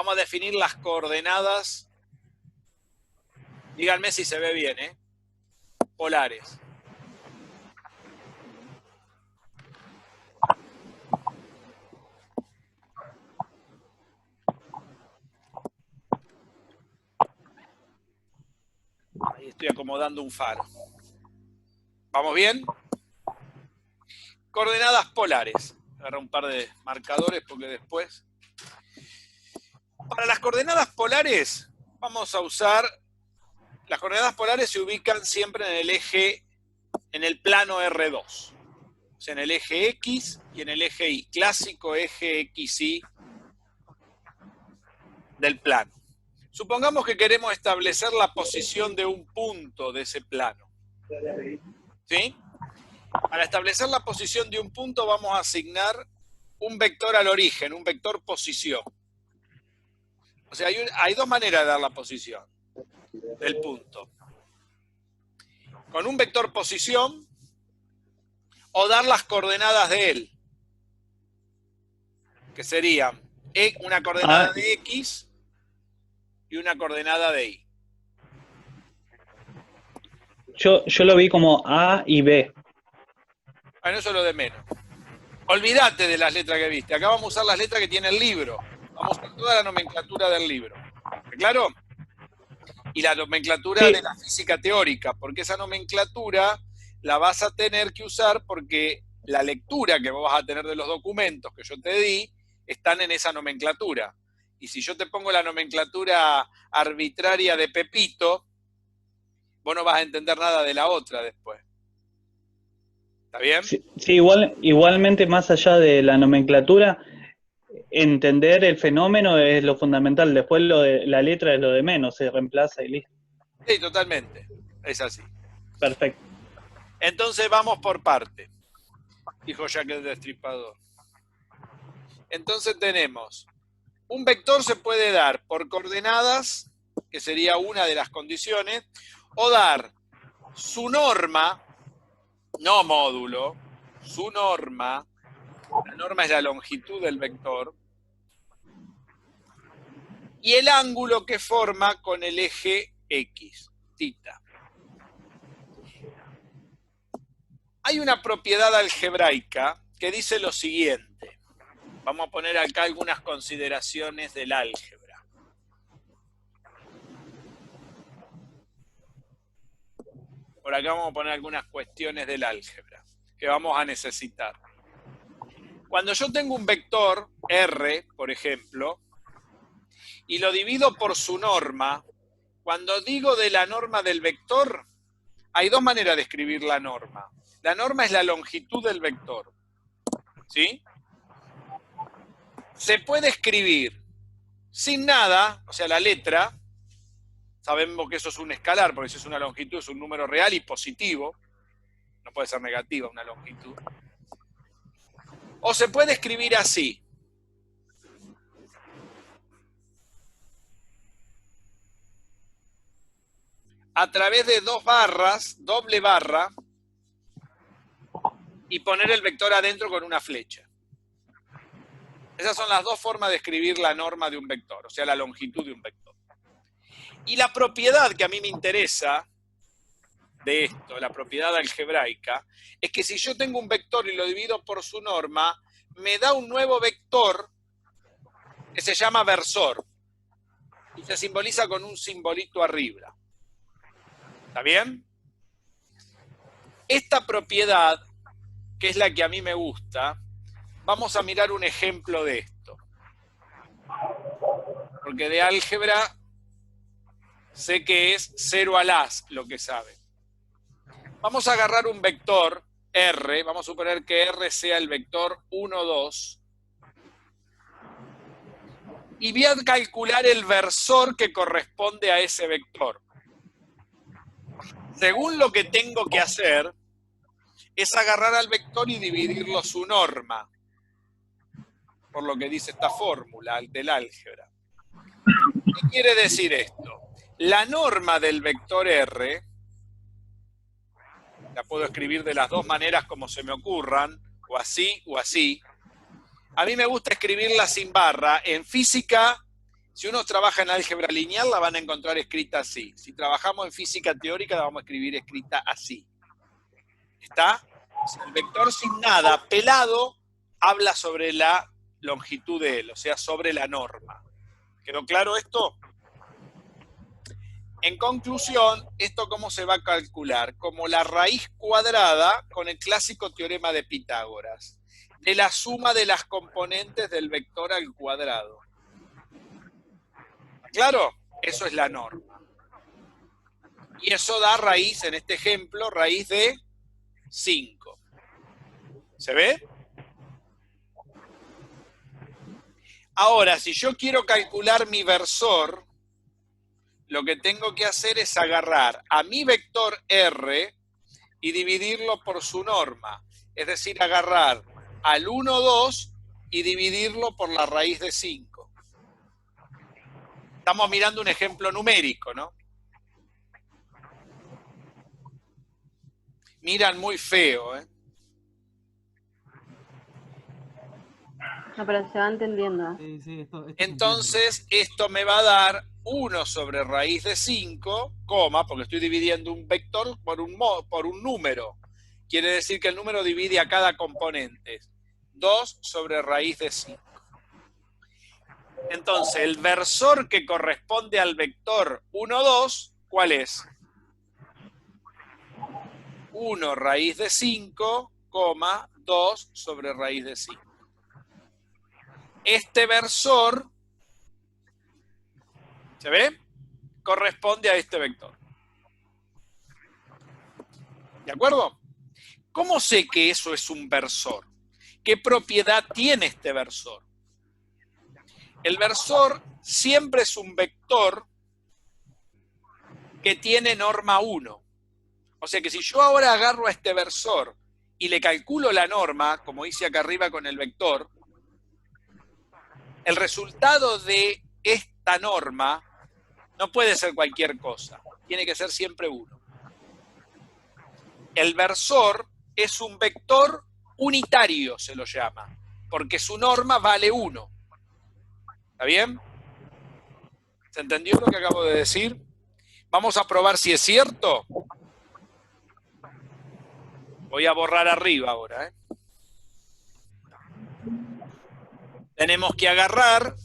Vamos a definir las coordenadas. Díganme si se ve bien, ¿eh? Polares. Ahí estoy acomodando un faro. ¿Vamos bien? Coordenadas polares. Agarra un par de marcadores porque después... Para las coordenadas polares vamos a usar... Las coordenadas polares se ubican siempre en el eje, en el plano R2. O sea, en el eje X y en el eje Y. Clásico eje XY del plano. Supongamos que queremos establecer la posición de un punto de ese plano. ¿Sí? Para establecer la posición de un punto vamos a asignar un vector al origen, un vector posición. O sea, hay dos maneras de dar la posición del punto. Con un vector posición o dar las coordenadas de él, que serían una coordenada de X y una coordenada de Y. Yo lo vi como A y B. Bueno, eso es lo de menos. Olvídate de las letras que viste. Acá vamos a usar las letras que tiene el libro. Vamos a usar toda la nomenclatura del libro. ¿Está claro? Y la nomenclatura de la física teórica, porque esa nomenclatura la vas a tener que usar porque la lectura que vos vas a tener de los documentos que yo te di están en esa nomenclatura. Y si yo te pongo la nomenclatura arbitraria de Pepito, vos no vas a entender nada de la otra después. ¿Está bien? Sí, igualmente más allá de la nomenclatura, entender el fenómeno es lo fundamental. Después lo de la letra es lo de menos, se reemplaza y listo. Sí, totalmente. Es así. Perfecto. Entonces vamos por parte, dijo Jack el Destripador. Entonces tenemos, un vector se puede dar por coordenadas, que sería una de las condiciones, o dar su norma, no módulo, su norma, la norma es la longitud del vector, y el ángulo que forma con el eje X, tita. Hay una propiedad algebraica que dice lo siguiente. Vamos a poner acá algunas consideraciones del álgebra. Por acá vamos a poner algunas cuestiones del álgebra que vamos a necesitar. Cuando yo tengo un vector R, por ejemplo, y lo divido por su norma, cuando digo de la norma del vector, hay dos maneras de escribir la norma. La norma es la longitud del vector. ¿Sí? Se puede escribir sin nada, o sea, la letra, sabemos que eso es un escalar, porque si es una longitud es un número real y positivo, no puede ser negativa una longitud. O se puede escribir así. A través de dos barras, doble barra, y poner el vector adentro con una flecha. Esas son las dos formas de escribir la norma de un vector, o sea, la longitud de un vector. Y la propiedad que a mí me interesa de esto, la propiedad algebraica, es que si yo tengo un vector y lo divido por su norma, me da un nuevo vector que se llama versor y se simboliza con un simbolito arriba. ¿Está bien? Esta propiedad, que es la que a mí me gusta, vamos a mirar un ejemplo de esto. Porque de álgebra sé que es 0 al as lo que sabe. Vamos a agarrar un vector R, vamos a suponer que R sea el vector 1, 2, y voy a calcular el versor que corresponde a ese vector. Según lo que tengo que hacer, es agarrar al vector y dividirlo su norma, por lo que dice esta fórmula del álgebra. ¿Qué quiere decir esto? La norma del vector R, la puedo escribir de las dos maneras como se me ocurran, o así o así. A mí me gusta escribirla sin barra. En física Si uno trabaja en álgebra lineal, la van a encontrar escrita así. Si trabajamos en física teórica, la vamos a escribir escrita así. ¿Está? El vector sin nada, pelado, habla sobre la longitud de él, o sea, sobre la norma. ¿Quedó claro esto? En conclusión, ¿esto cómo se va a calcular? Como la raíz cuadrada con el clásico teorema de Pitágoras, de la suma de las componentes del vector al cuadrado. ¿Claro? Eso es la norma. Y eso da raíz, en este ejemplo, raíz de 5. ¿Se ve? Ahora, si yo quiero calcular mi versor, lo que tengo que hacer es agarrar a mi vector R y dividirlo por su norma. Es decir, agarrar al 1, 2 y dividirlo por la raíz de 5. Estamos mirando un ejemplo numérico, ¿no? Miran muy feo, ¿eh? No, pero se va entendiendo. Sí, esto Entonces, esto me va a dar 1 sobre raíz de 5, coma, porque estoy dividiendo un vector por un número. Quiere decir que el número divide a cada componente. 2 sobre raíz de 5. Entonces, el versor que corresponde al vector 1, 2, ¿cuál es? 1 raíz de 5, 2 sobre raíz de 5. Este versor, ¿se ve? Corresponde a este vector. ¿De acuerdo? ¿Cómo sé que eso es un versor? ¿Qué propiedad tiene este versor? El versor siempre es un vector que tiene norma 1. O sea que si yo ahora agarro a este versor y le calculo la norma, como hice acá arriba con el vector, el resultado de esta norma no puede ser cualquier cosa, tiene que ser siempre 1. El versor es un vector unitario, se lo llama, porque su norma vale 1. ¿Está bien? ¿Se entendió lo que acabo de decir? Vamos a probar si es cierto. Voy a borrar arriba ahora, ¿eh? Tenemos que agarrar,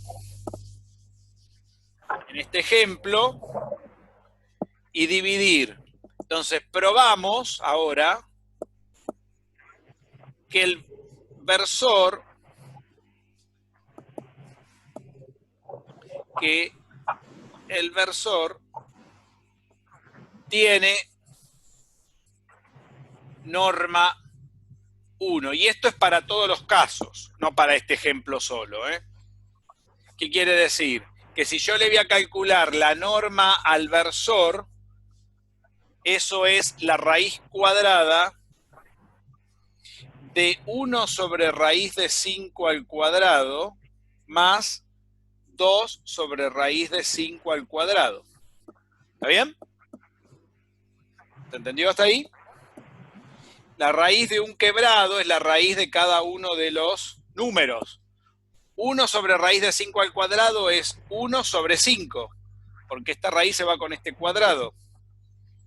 en este ejemplo, y dividir. Entonces, probamos ahora que el versor tiene norma 1. Y esto es para todos los casos, no para este ejemplo solo, ¿eh? ¿Qué quiere decir? Que si yo le voy a calcular la norma al versor, eso es la raíz cuadrada de 1 sobre raíz de 5 al cuadrado más 2 sobre raíz de 5 al cuadrado. ¿Está bien? ¿Se entendió hasta ahí? La raíz de un quebrado es la raíz de cada uno de los números. 1 sobre raíz de 5 al cuadrado es 1 sobre 5, porque esta raíz se va con este cuadrado.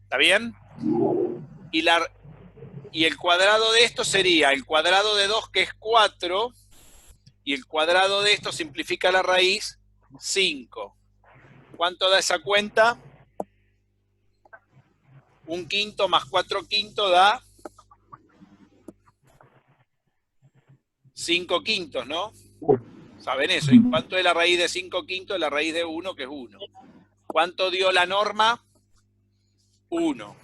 ¿Está bien? Y el cuadrado de esto sería el cuadrado de 2, que es 4, y el cuadrado de esto simplifica la raíz, 5. ¿Cuánto da esa cuenta? 1/5 más 4/5 da 5/5, ¿no? ¿Saben eso? ¿Y cuánto es la raíz de 5/5? La raíz de 1, que es 1. ¿Cuánto dio la norma? 1.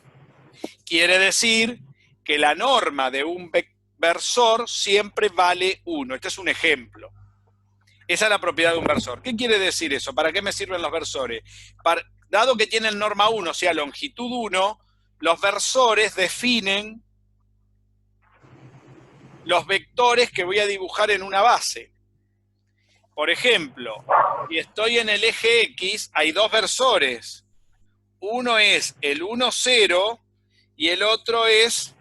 Quiere decir que la norma de un versor siempre vale 1. Este es un ejemplo. Esa es la propiedad de un versor. ¿Qué quiere decir eso? ¿Para qué me sirven los versores? Dado que tienen norma 1, o sea, longitud 1, los versores definen los vectores que voy a dibujar en una base. Por ejemplo, si estoy en el eje X, hay dos versores. Uno es el 1, 0 y el otro es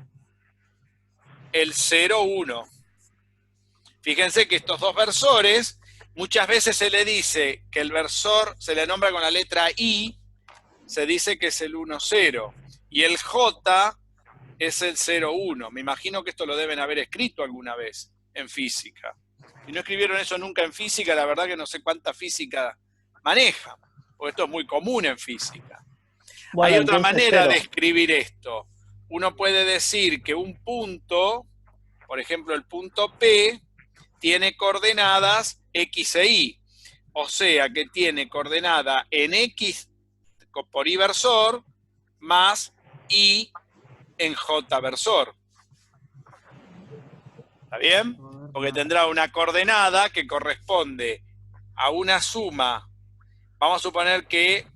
el 0, 1. Fíjense que estos dos versores Muchas veces se le dice que el versor se le nombra con la letra I, se dice que es el 1, 0. Y el J es el 0, 1. Me imagino que esto lo deben haber escrito alguna vez en física. Si no escribieron eso nunca en física, la verdad que no sé cuánta física manejan, porque esto es muy común en física. Bueno, Hay otra entonces, manera claro, de escribir esto. Uno puede decir que un punto, por ejemplo el punto P, tiene coordenadas X e Y. O sea que tiene coordenada en X por Y versor más Y en J versor. ¿Está bien? Porque tendrá una coordenada que corresponde a una suma. Vamos a suponer que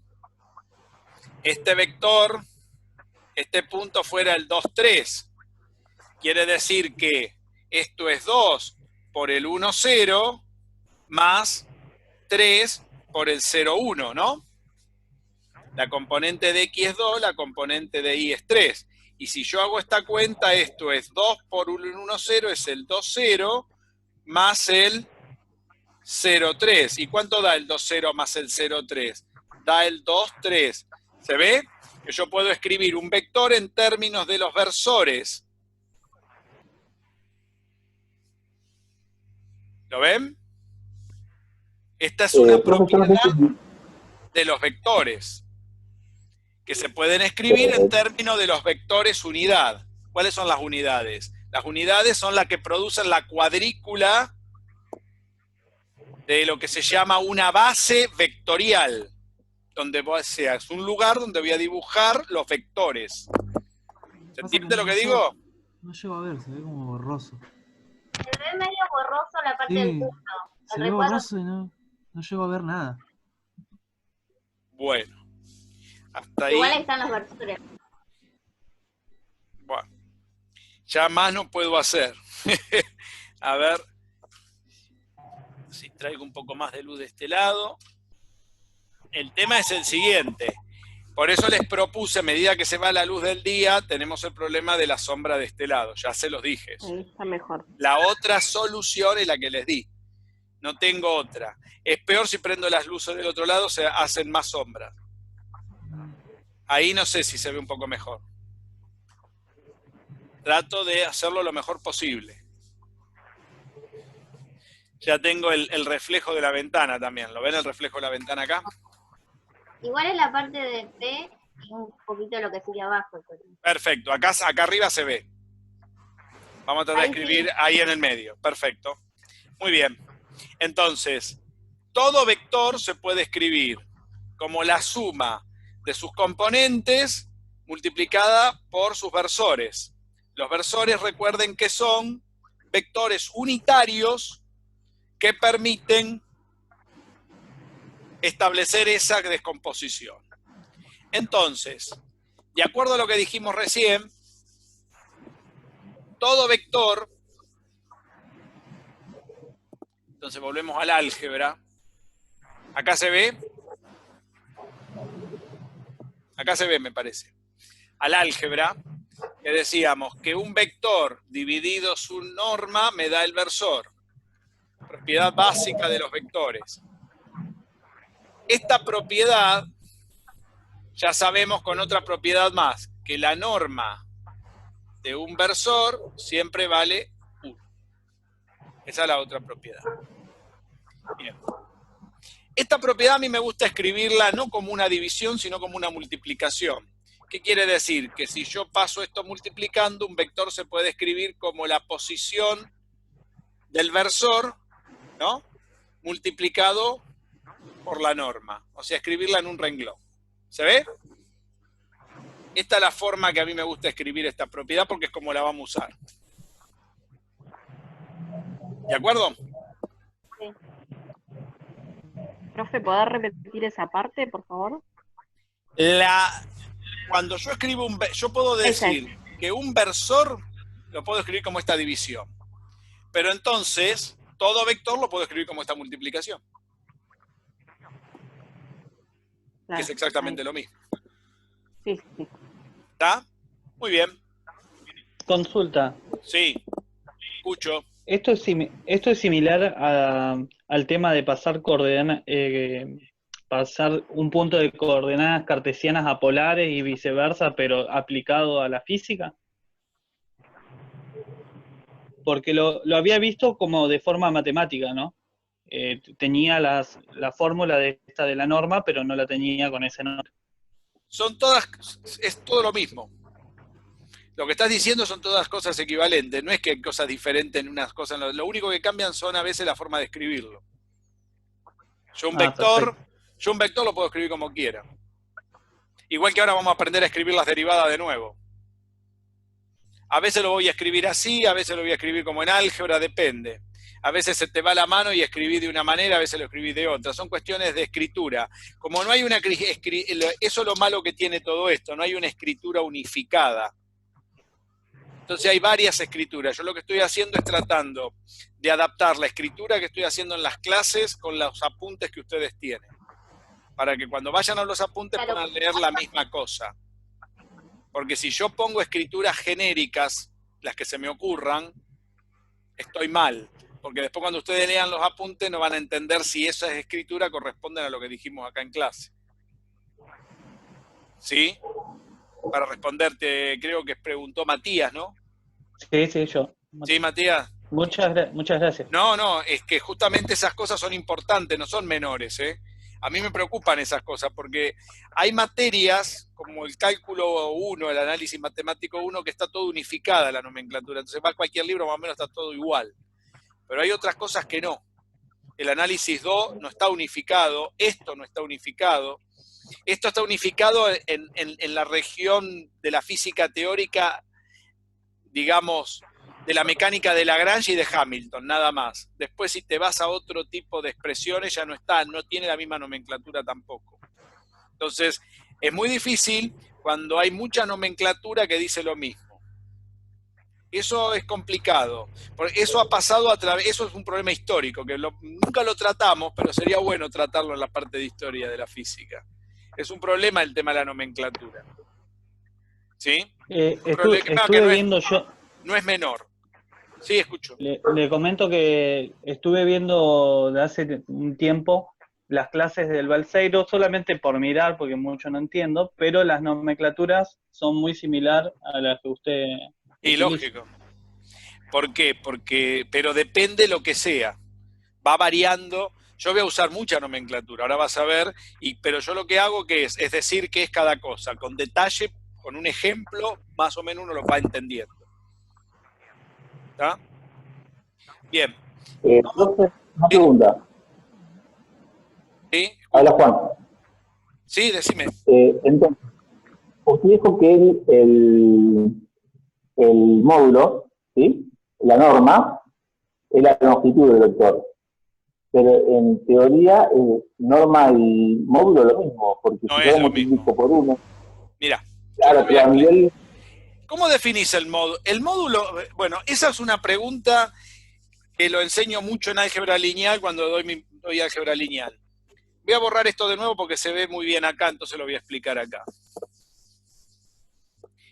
este vector, este punto fuera el 2, 3. Quiere decir que esto es 2 por el 1, 0 más 3 por el 0, 1, ¿no? La componente de X es 2, la componente de Y es 3. Y si yo hago esta cuenta, esto es 2 por 1, 0, es el 2, 0, más el 0, 3. ¿Y cuánto da el 2, 0 más el 0, 3? Da el 2, 3. ¿Se ve? Que yo puedo escribir un vector en términos de los versores. ¿Lo ven? Esta es una propiedad de los vectores, que se pueden escribir en términos de los vectores unidad. ¿Cuáles son las unidades? Las unidades son las que producen la cuadrícula de lo que se llama una base vectorial, donde es un lugar donde voy a dibujar los vectores. ¿Se entiende lo que digo? No llego a ver, se ve como borroso. Se ve medio borroso la parte del Sí, punto. se ve borroso y no llego a ver nada. Bueno, hasta ahí. Igual ahí están los versores. Bueno, ya más no puedo hacer. A ver si traigo un poco más de luz de este lado. El tema es el siguiente. Por eso les propuse, a medida que se va la luz del día, tenemos el problema de la sombra de este lado. Ya se los dije. Ahí está mejor. La otra solución es la que les di. No tengo otra. Es peor si prendo las luces del otro lado, se hacen más sombras. Ahí no sé si se ve un poco mejor. Trato de hacerlo lo mejor posible. Ya tengo el reflejo de la ventana también. ¿Lo ven el reflejo de la ventana acá? Igual es la parte de P y un poquito lo que sigue abajo. Perfecto. Acá arriba se ve. Vamos a tratar de escribir ahí en el medio. Perfecto. Muy bien. Entonces, todo vector se puede escribir como la suma de sus componentes multiplicada por sus versores. Los versores, recuerden que son vectores unitarios que permiten establecer esa descomposición. Entonces, de acuerdo a lo que dijimos recién, todo vector, entonces volvemos al álgebra, acá se ve, me parece, al álgebra, que decíamos que un vector dividido su norma me da el versor, propiedad básica de los vectores. Esta propiedad, ya sabemos con otra propiedad más, que la norma de un versor siempre vale 1. Esa es la otra propiedad. Bien. Esta propiedad a mí me gusta escribirla no como una división, sino como una multiplicación. ¿Qué quiere decir? Que si yo paso esto multiplicando, un vector se puede escribir como la posición del versor, ¿no? Multiplicado por la norma. O sea, escribirla en un renglón. ¿Se ve? Esta es la forma que a mí me gusta escribir esta propiedad porque es como la vamos a usar. ¿De acuerdo? Sí. Profe, ¿podés repetir esa parte, por favor? Cuando yo escribo yo puedo decir que un versor lo puedo escribir como esta división. Pero entonces, todo vector lo puedo escribir como esta multiplicación. Claro, que es exactamente lo mismo. Sí, sí. ¿Está? Muy bien. Consulta. Sí. Escucho. Esto es similar al tema de pasar pasar un punto de coordenadas cartesianas a polares y viceversa, pero aplicado a la física? Porque lo había visto como de forma matemática, ¿no? Tenía la fórmula de esta de la norma, pero no la tenía con ese nombre. Es todo lo mismo. Lo que estás diciendo son todas cosas equivalentes, no es que hay cosas diferentes en unas cosas, lo único que cambian son a veces la forma de escribirlo. Yo un vector lo puedo escribir como quiera. Igual que ahora vamos a aprender a escribir las derivadas de nuevo. A veces lo voy a escribir así, a veces lo voy a escribir como en álgebra, depende. A veces se te va la mano y escribí de una manera, a veces lo escribí de otra. Son cuestiones de escritura. Como no hay eso es lo malo que tiene todo esto, no hay una escritura unificada. Entonces hay varias escrituras. Yo lo que estoy haciendo es tratando de adaptar la escritura que estoy haciendo en las clases con los apuntes que ustedes tienen. Para que cuando vayan a los apuntes puedan leer la misma cosa. Porque si yo pongo escrituras genéricas, las que se me ocurran, estoy mal. Porque después cuando ustedes lean los apuntes no van a entender si esas escrituras corresponden a lo que dijimos acá en clase. ¿Sí? Para responderte, creo que preguntó Matías, ¿no? Sí, yo. Sí, Matías. Muchas gracias. No, es que justamente esas cosas son importantes, no son menores, ¿eh? A mí me preocupan esas cosas, porque hay materias, como el cálculo 1, el análisis matemático 1, que está todo unificada la nomenclatura. Entonces va a cualquier libro, más o menos está todo igual. Pero hay otras cosas que no. El análisis 2 no está unificado, esto no está unificado. Esto está unificado en la región de la física teórica, digamos, de la mecánica de Lagrange y de Hamilton, nada más. Después, si te vas a otro tipo de expresiones, ya no está, no tiene la misma nomenclatura tampoco. Entonces, es muy difícil cuando hay mucha nomenclatura que dice lo mismo. Eso es complicado. Porque eso ha pasado eso es un problema histórico, que nunca lo tratamos, pero sería bueno tratarlo en la parte de historia de la física. Es un problema el tema de la nomenclatura. ¿Sí? Estuve viendo yo... No es menor. Sí, escucho. Le comento que estuve viendo de hace un tiempo las clases del Balseiro, solamente por mirar, porque mucho no entiendo, pero las nomenclaturas son muy similares a las que usted... Y lógico. ¿Por qué? Pero depende lo que sea. Va variando. Yo voy a usar mucha nomenclatura, ahora vas a ver, pero yo lo que hago es decir qué es cada cosa, con detalle, con un ejemplo, más o menos uno lo va entendiendo. ¿Está? Bien. Entonces, una pregunta. ¿Sí? Habla Juan. Sí, decime. Entonces, usted dijo que el módulo, ¿sí? La norma, es la longitud del vector. Pero en teoría, norma y módulo es lo mismo, porque no si es yo lo multiplico mismo. por uno. Mira. Claro, pero a nivel... ¿Cómo definís el módulo? El módulo, bueno, esa es una pregunta que lo enseño mucho en álgebra lineal cuando doy álgebra lineal. Voy a borrar esto de nuevo porque se ve muy bien acá, entonces lo voy a explicar acá.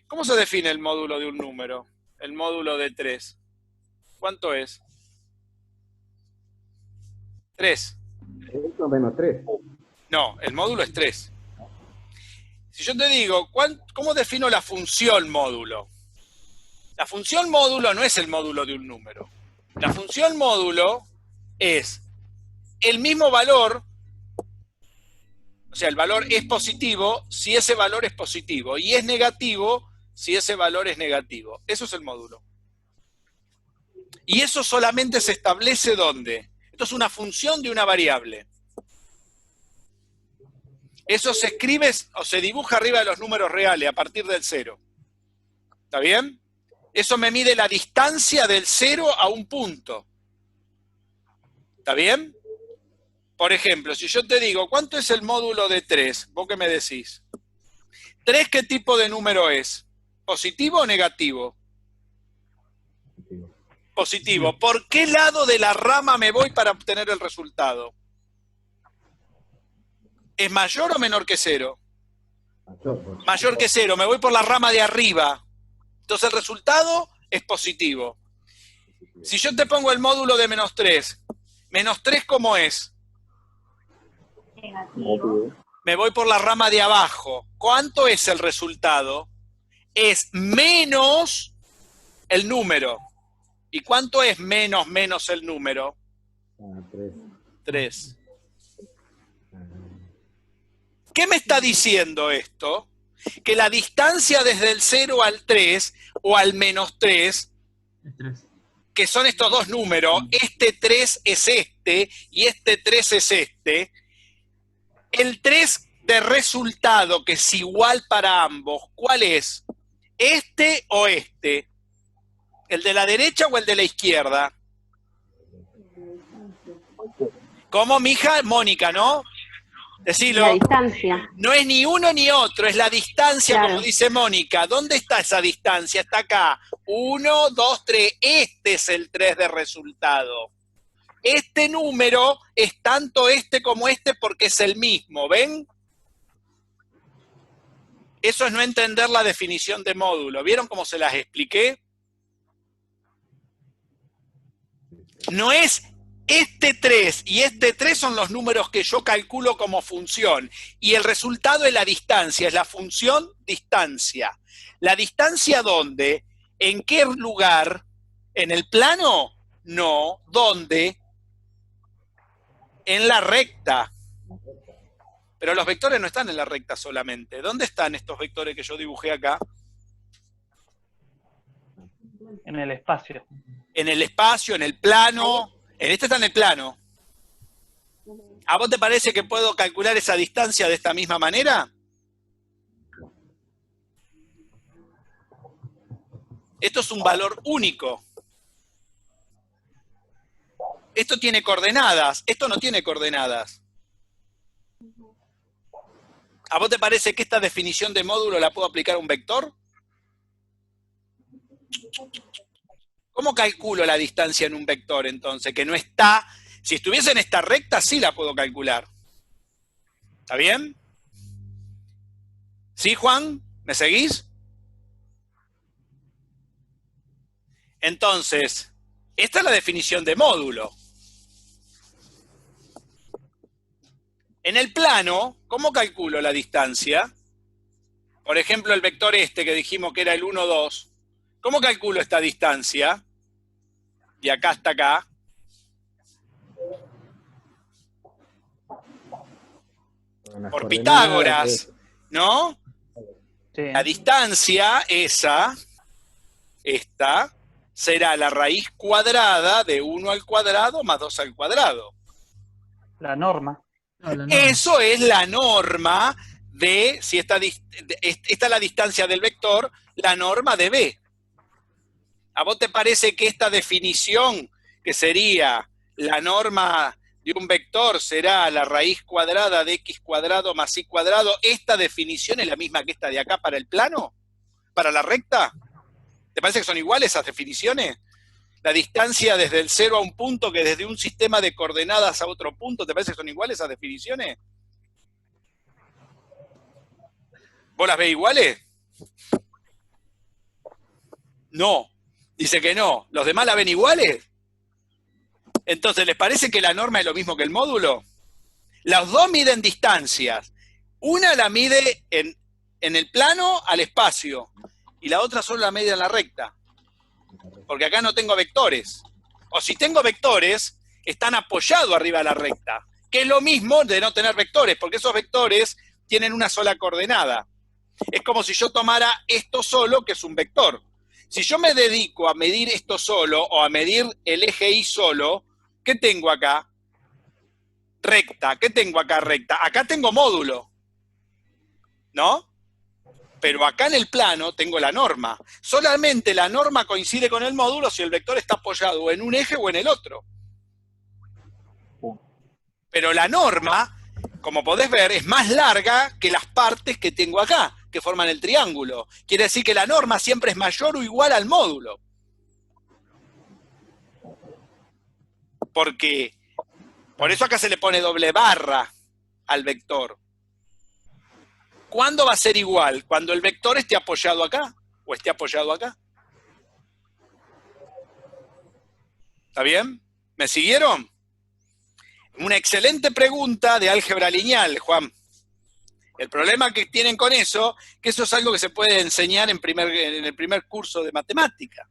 ¿Cómo se define el módulo de un número? El módulo de 3. ¿Cuánto es? 3. Eso menos 3. No, el módulo es 3. Si yo te digo, ¿cómo defino la función módulo? La función módulo no es el módulo de un número. La función módulo es el mismo valor, o sea, el valor es positivo si ese valor es positivo, y es negativo si ese valor es negativo. Eso es el módulo. Y eso solamente se establece ¿dónde? Esto es una función de una variable. Eso se escribe o se dibuja arriba de los números reales a partir del 0. ¿Está bien? Eso me mide la distancia del 0 a un punto. ¿Está bien? Por ejemplo, si yo te digo, ¿cuánto es el módulo de 3? ¿Vos qué me decís? ¿3 qué tipo de número es? ¿Positivo o negativo? Positivo. ¿Por qué lado de la rama me voy para obtener el resultado? ¿Es mayor o menor que 0? Mayor que 0. Me voy por la rama de arriba. Entonces el resultado es positivo. Si yo te pongo el módulo de menos 3, Menos 3, ¿cómo es? Negativo. Me voy por la rama de abajo. ¿Cuánto es el resultado? Es menos el número. ¿Y cuánto es menos menos el número? 3. ¿Qué me está diciendo esto? Que la distancia desde el 0 al 3 o al menos 3, Es 3. que son estos dos números, este 3 es este y este 3 es este, el 3 de resultado, que es igual para ambos, ¿cuál es? ¿Este o este? ¿El de la derecha o el de la izquierda? ¿Cómo, mija? Mónica, ¿no? Decilo. La distancia. No es ni uno ni otro, es la distancia, Claro. como dice Mónica. ¿Dónde está esa distancia? Está acá. 1, 2, 3. Este es el 3 de resultado. Este número es tanto este como este porque es el mismo, ¿ven? Eso es no entender la definición de módulo. ¿Vieron cómo se las expliqué? No es este 3 y este 3 son los números que yo calculo como función. Y el resultado es la distancia, es la función distancia. ¿La distancia dónde? ¿En qué lugar? ¿En el plano? No. ¿Dónde? En la recta. Pero los vectores no están en la recta solamente. ¿Dónde están estos vectores que yo dibujé acá? En el espacio. En el espacio, en el plano. En este está en el plano. ¿A vos te parece que puedo calcular esa distancia de esta misma manera? Esto es un valor único. Esto tiene coordenadas, esto no tiene coordenadas. ¿A vos te parece que esta definición de módulo la puedo aplicar a un vector? ¿Cómo calculo la distancia en un vector entonces? Que no está, si estuviese en esta recta sí la puedo calcular. ¿Está bien? ¿Sí, Juan? ¿Me seguís? Entonces, esta es la definición de módulo. En el plano, ¿cómo calculo la distancia? Por ejemplo, el vector este que dijimos que era el 1, 2. ¿Cómo calculo esta distancia? De acá hasta acá. Por Pitágoras, ¿no? Sí. La distancia, esta, será la raíz cuadrada de 1 al cuadrado más 2 al cuadrado. La norma. No, la norma. Eso es la norma de, si esta es la distancia del vector, la norma de B. ¿A vos te parece que esta definición, que sería la norma de un vector, será la raíz cuadrada de x cuadrado más y cuadrado, esta definición es la misma que esta de acá para el plano? ¿Para la recta? ¿Te parece que son iguales esas definiciones? La distancia desde el 0 a un punto, que desde un sistema de coordenadas a otro punto, ¿te parece que son iguales esas definiciones? ¿Vos las ves iguales? No. Dice que no. ¿Los demás la ven iguales? Entonces, ¿les parece que la norma es lo mismo que el módulo? Los dos miden distancias. Una la mide en el plano al espacio y la otra solo la mide en la recta. Porque acá no tengo vectores. O si tengo vectores, están apoyados arriba de la recta. Que es lo mismo de no tener vectores, porque esos vectores tienen una sola coordenada. Es como si yo tomara esto solo, que es un vector. Si yo me dedico a medir esto solo, o a medir el eje Y solo, ¿qué tengo acá? Recta. ¿Qué tengo acá? Recta. Acá tengo módulo, ¿no? Pero acá en el plano tengo la norma. Solamente la norma coincide con el módulo si el vector está apoyado en un eje o en el otro. Pero la norma, como podés ver, es más larga que las partes que tengo acá, que forman el triángulo. Quiere decir que la norma siempre es mayor o igual al módulo. Porque, por eso acá se le pone doble barra al vector. ¿Cuándo va a ser igual? Cuando el vector esté apoyado acá o esté apoyado acá. ¿Está bien? ¿Me siguieron? Una excelente pregunta de álgebra lineal, Juan. El problema que tienen con eso, que eso es algo que se puede enseñar en el primer curso de matemática.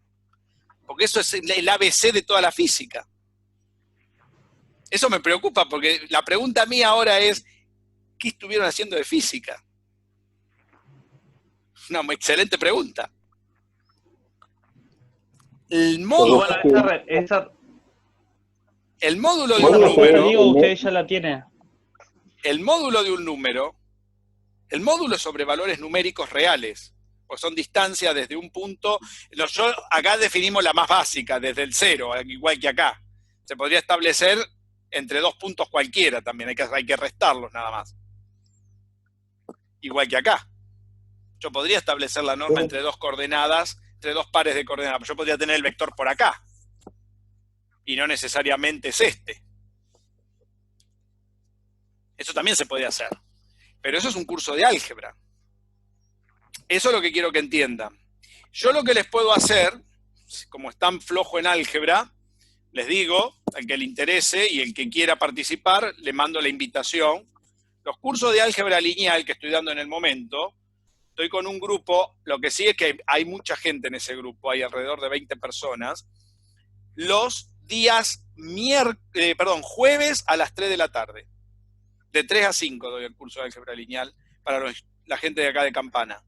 Porque eso es el ABC de toda la física. Eso me preocupa, porque la pregunta mía ahora es, ¿qué estuvieron haciendo de física? Una excelente pregunta. El módulo, el módulo de un número, digo, usted ya la tiene. el módulo de un número, el módulo es sobre valores numéricos reales, pues son distancias desde un punto. Acá definimos la más básica, desde el 0, igual que acá. Se podría establecer entre 2 puntos cualquiera también, hay que restarlos nada más. Igual que acá. Yo podría establecer la norma entre 2 coordenadas, entre 2 pares de coordenadas. Yo podría tener el vector por acá. Y no necesariamente es este. Eso también se puede hacer. Pero eso es un curso de álgebra. Eso es lo que quiero que entiendan. Yo lo que les puedo hacer, como están flojo en álgebra, les digo, al que le interese y el que quiera participar, le mando la invitación. Los cursos de álgebra lineal que estoy dando en el momento, estoy con un grupo, lo que sí es que hay mucha gente en ese grupo, hay alrededor de 20 personas, los días jueves a las 3 de la tarde. De 3 a 5 doy el curso de álgebra lineal para la gente de acá de Campana.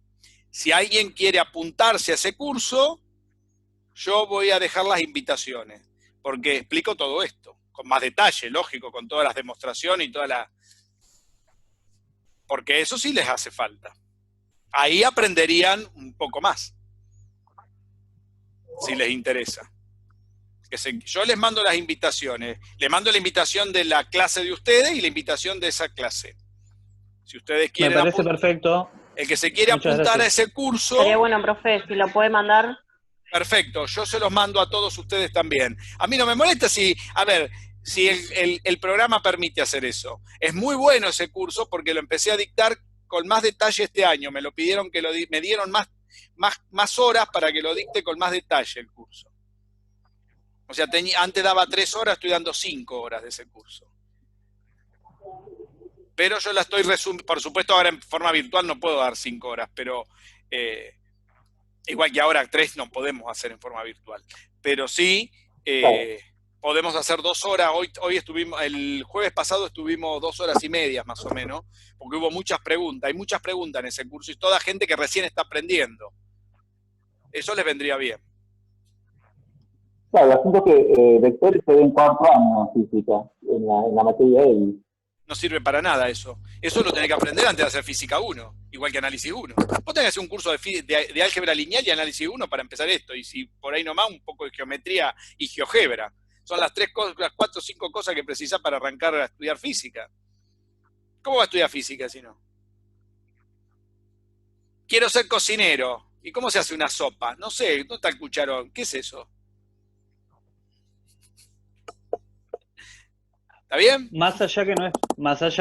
Si alguien quiere apuntarse a ese curso, yo voy a dejar las invitaciones, porque explico todo esto, con más detalle, lógico, con todas las demostraciones y porque eso sí les hace falta. Ahí aprenderían un poco más, si les interesa. Yo les mando las invitaciones, les mando la invitación de la clase de ustedes y la invitación de esa clase. Si ustedes quieren... Me parece perfecto. El que se quiere apuntar a ese curso... Sería bueno, profe, si lo puede mandar. Perfecto, yo se los mando a todos ustedes también. A mí no me molesta si el programa permite hacer eso. Es muy bueno ese curso porque lo empecé a dictar con más detalle este año. Me lo pidieron me dieron más horas para que lo dicte con más detalle el curso. O sea, antes daba 3 horas, estoy dando 5 horas de ese curso. Pero yo la estoy resumiendo, por supuesto ahora en forma virtual no puedo dar 5 horas, pero igual que ahora 3 no podemos hacer en forma virtual. Pero sí, podemos hacer 2 horas. Hoy estuvimos, el jueves pasado estuvimos 2 horas y media más o menos, porque hubo muchas preguntas. Hay muchas preguntas en ese curso y toda gente que recién está aprendiendo. Eso les vendría bien. Claro, el asunto es que vectores se ven 4 años en física, en la materia E. No sirve para nada eso. Eso lo tenés que aprender antes de hacer física 1, igual que análisis 1. Vos tenés que hacer un curso de álgebra lineal y análisis 1 para empezar esto, y si por ahí nomás un poco de geometría y GeoGebra. Son las 4 o 5 cosas que precisás para arrancar a estudiar física. ¿Cómo va a estudiar física si no? Quiero ser cocinero. ¿Y cómo se hace una sopa? No sé, ¿dónde está el cucharón? ¿Qué es eso? ¿Está bien? Más allá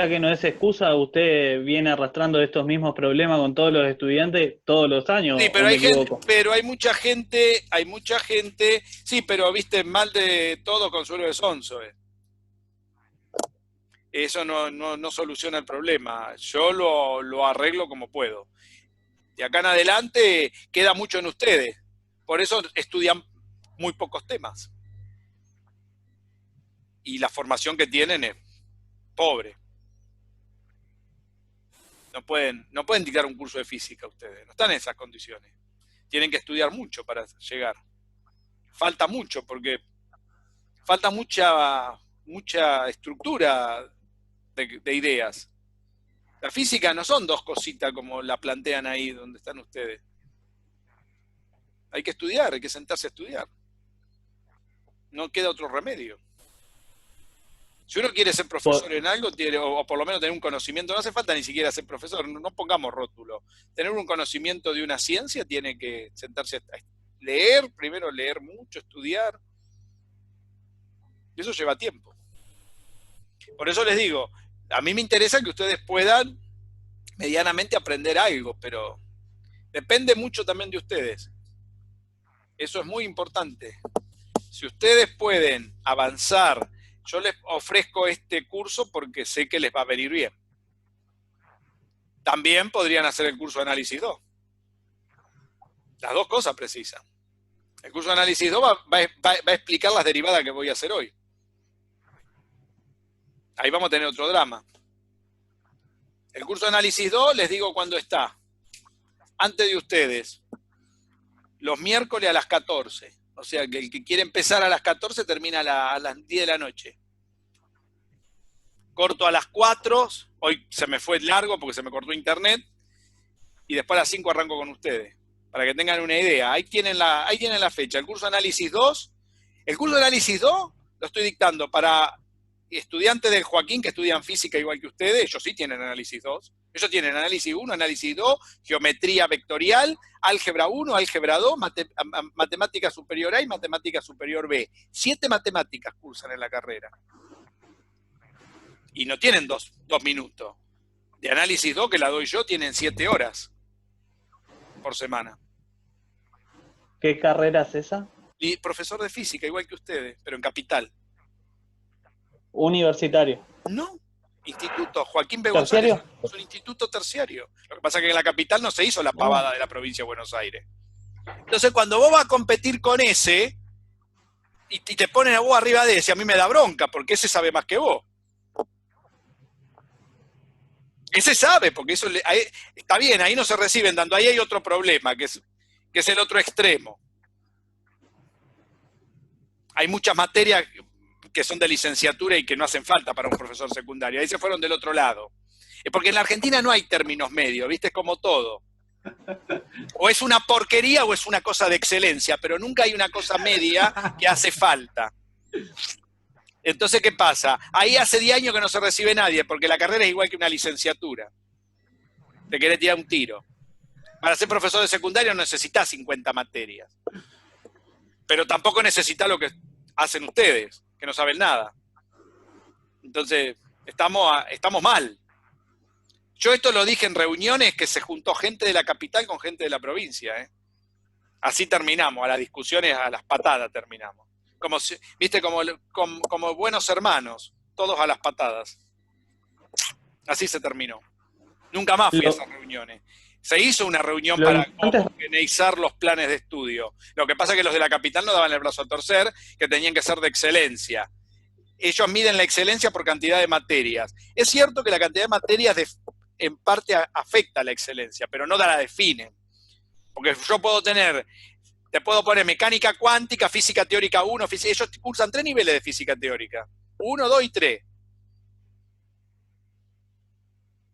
que no es excusa, usted viene arrastrando estos mismos problemas con todos los estudiantes todos los años. Sí, pero hay mucha gente, sí, pero viste, mal de todo consuelo de sonso. Eso no soluciona el problema. Yo lo arreglo como puedo. De acá en adelante queda mucho en ustedes. Por eso estudian muy pocos temas. Y la formación que tienen es pobre. No pueden dictar un curso de física ustedes, no están en esas condiciones. Tienen que estudiar mucho para llegar. Falta mucho, porque falta mucha estructura de ideas. La física no son 2 cositas como la plantean ahí donde están ustedes. Hay que estudiar, hay que sentarse a estudiar. No queda otro remedio. Si uno quiere ser profesor en algo, o por lo menos tener un conocimiento, no hace falta ni siquiera ser profesor, no pongamos rótulo. Tener un conocimiento de una ciencia tiene que sentarse a leer, primero leer mucho, estudiar. Y eso lleva tiempo. Por eso les digo, a mí me interesa que ustedes puedan medianamente aprender algo, pero depende mucho también de ustedes. Eso es muy importante. Si ustedes pueden avanzar yo les ofrezco este curso porque sé que les va a venir bien. También podrían hacer el curso de análisis 2. Las dos cosas precisan. El curso de análisis 2 va a explicar las derivadas que voy a hacer hoy. Ahí vamos a tener otro drama. El curso de análisis 2, les digo cuándo está. Antes de ustedes. Los miércoles a las 14. O sea, que el que quiere empezar a las 14 termina a las 10 de la noche. Corto a las 4. Hoy se me fue largo porque se me cortó internet. Y después a las 5 arranco con ustedes. Para que tengan una idea. Ahí tienen la fecha. El curso de análisis 2. El curso de análisis 2 lo estoy dictando para estudiantes del Joaquín que estudian física igual que ustedes. Ellos sí tienen análisis 2. Ellos tienen análisis 1, análisis 2, geometría vectorial, álgebra 1, álgebra 2, matemática superior A y matemática superior B. 7 matemáticas cursan en la carrera. Y no tienen dos minutos. De análisis 2, que la doy yo, tienen 7 horas por semana. ¿Qué carrera es esa? Y profesor de física, igual que ustedes, pero en Capital. Universitario. No, instituto. Joaquín B. González es un instituto terciario. Lo que pasa es que en la Capital no se hizo la pavada de la provincia de Buenos Aires. Entonces, cuando vos vas a competir con ese, y te ponen a vos arriba de ese, a mí me da bronca, porque ese sabe más que vos. Ese sabe, porque eso está bien, ahí no se reciben dando. Ahí hay otro problema, que es el otro extremo. Hay muchas materias que son de licenciatura y que no hacen falta para un profesor secundario. Ahí se fueron del otro lado. Porque en la Argentina no hay términos medios, ¿viste? Es como todo. O es una porquería o es una cosa de excelencia, pero nunca hay una cosa media que hace falta. Entonces, ¿qué pasa? Ahí hace 10 años que no se recibe nadie, porque la carrera es igual que una licenciatura. Te querés tirar un tiro. Para ser profesor de secundario no necesitas 50 materias. Pero tampoco necesitas lo que hacen ustedes, que no saben nada. Entonces, estamos mal. Yo esto lo dije en reuniones que se juntó gente de la capital con gente de la provincia. Así terminamos, a las discusiones, a las patadas terminamos. ¿Viste? Como buenos hermanos, todos a las patadas. Así se terminó. Nunca más fui a esas reuniones. Se hizo una reunión para homogeneizar los planes de estudio. Lo que pasa es que los de la capital no daban el brazo a torcer, que tenían que ser de excelencia. Ellos miden la excelencia por cantidad de materias. Es cierto que la cantidad de materias en parte afecta a la excelencia, pero no la definen. Porque yo te puedo poner mecánica cuántica, física teórica 1, ellos cursan 3 niveles de física teórica. 1, 2 y 3.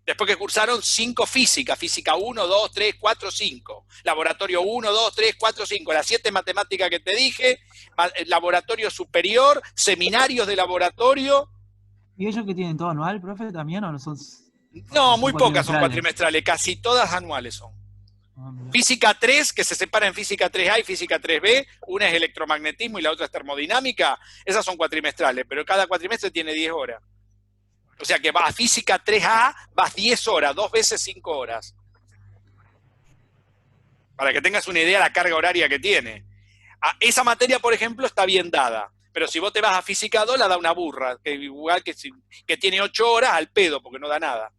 Después que cursaron 5 física 1, 2, 3, 4, 5. Laboratorio 1, 2, 3, 4, 5. Las 7 matemáticas que te dije, laboratorio superior, seminarios de laboratorio. ¿Y ellos que tienen todo anual, profe, también o no son? No, muy pocas son cuatrimestrales, casi todas anuales son. Física 3, que se separa en física 3A y física 3B, una es electromagnetismo y la otra es termodinámica, esas son cuatrimestrales, pero cada cuatrimestre tiene 10 horas. O sea que vas a física 3A, vas 10 horas, 2 veces 5 horas. Para que tengas una idea de la carga horaria que tiene. Esa materia, por ejemplo, está bien dada. Pero si vos te vas a física 2, la da una burra, que igual que tiene 8 horas al pedo, porque no da nada.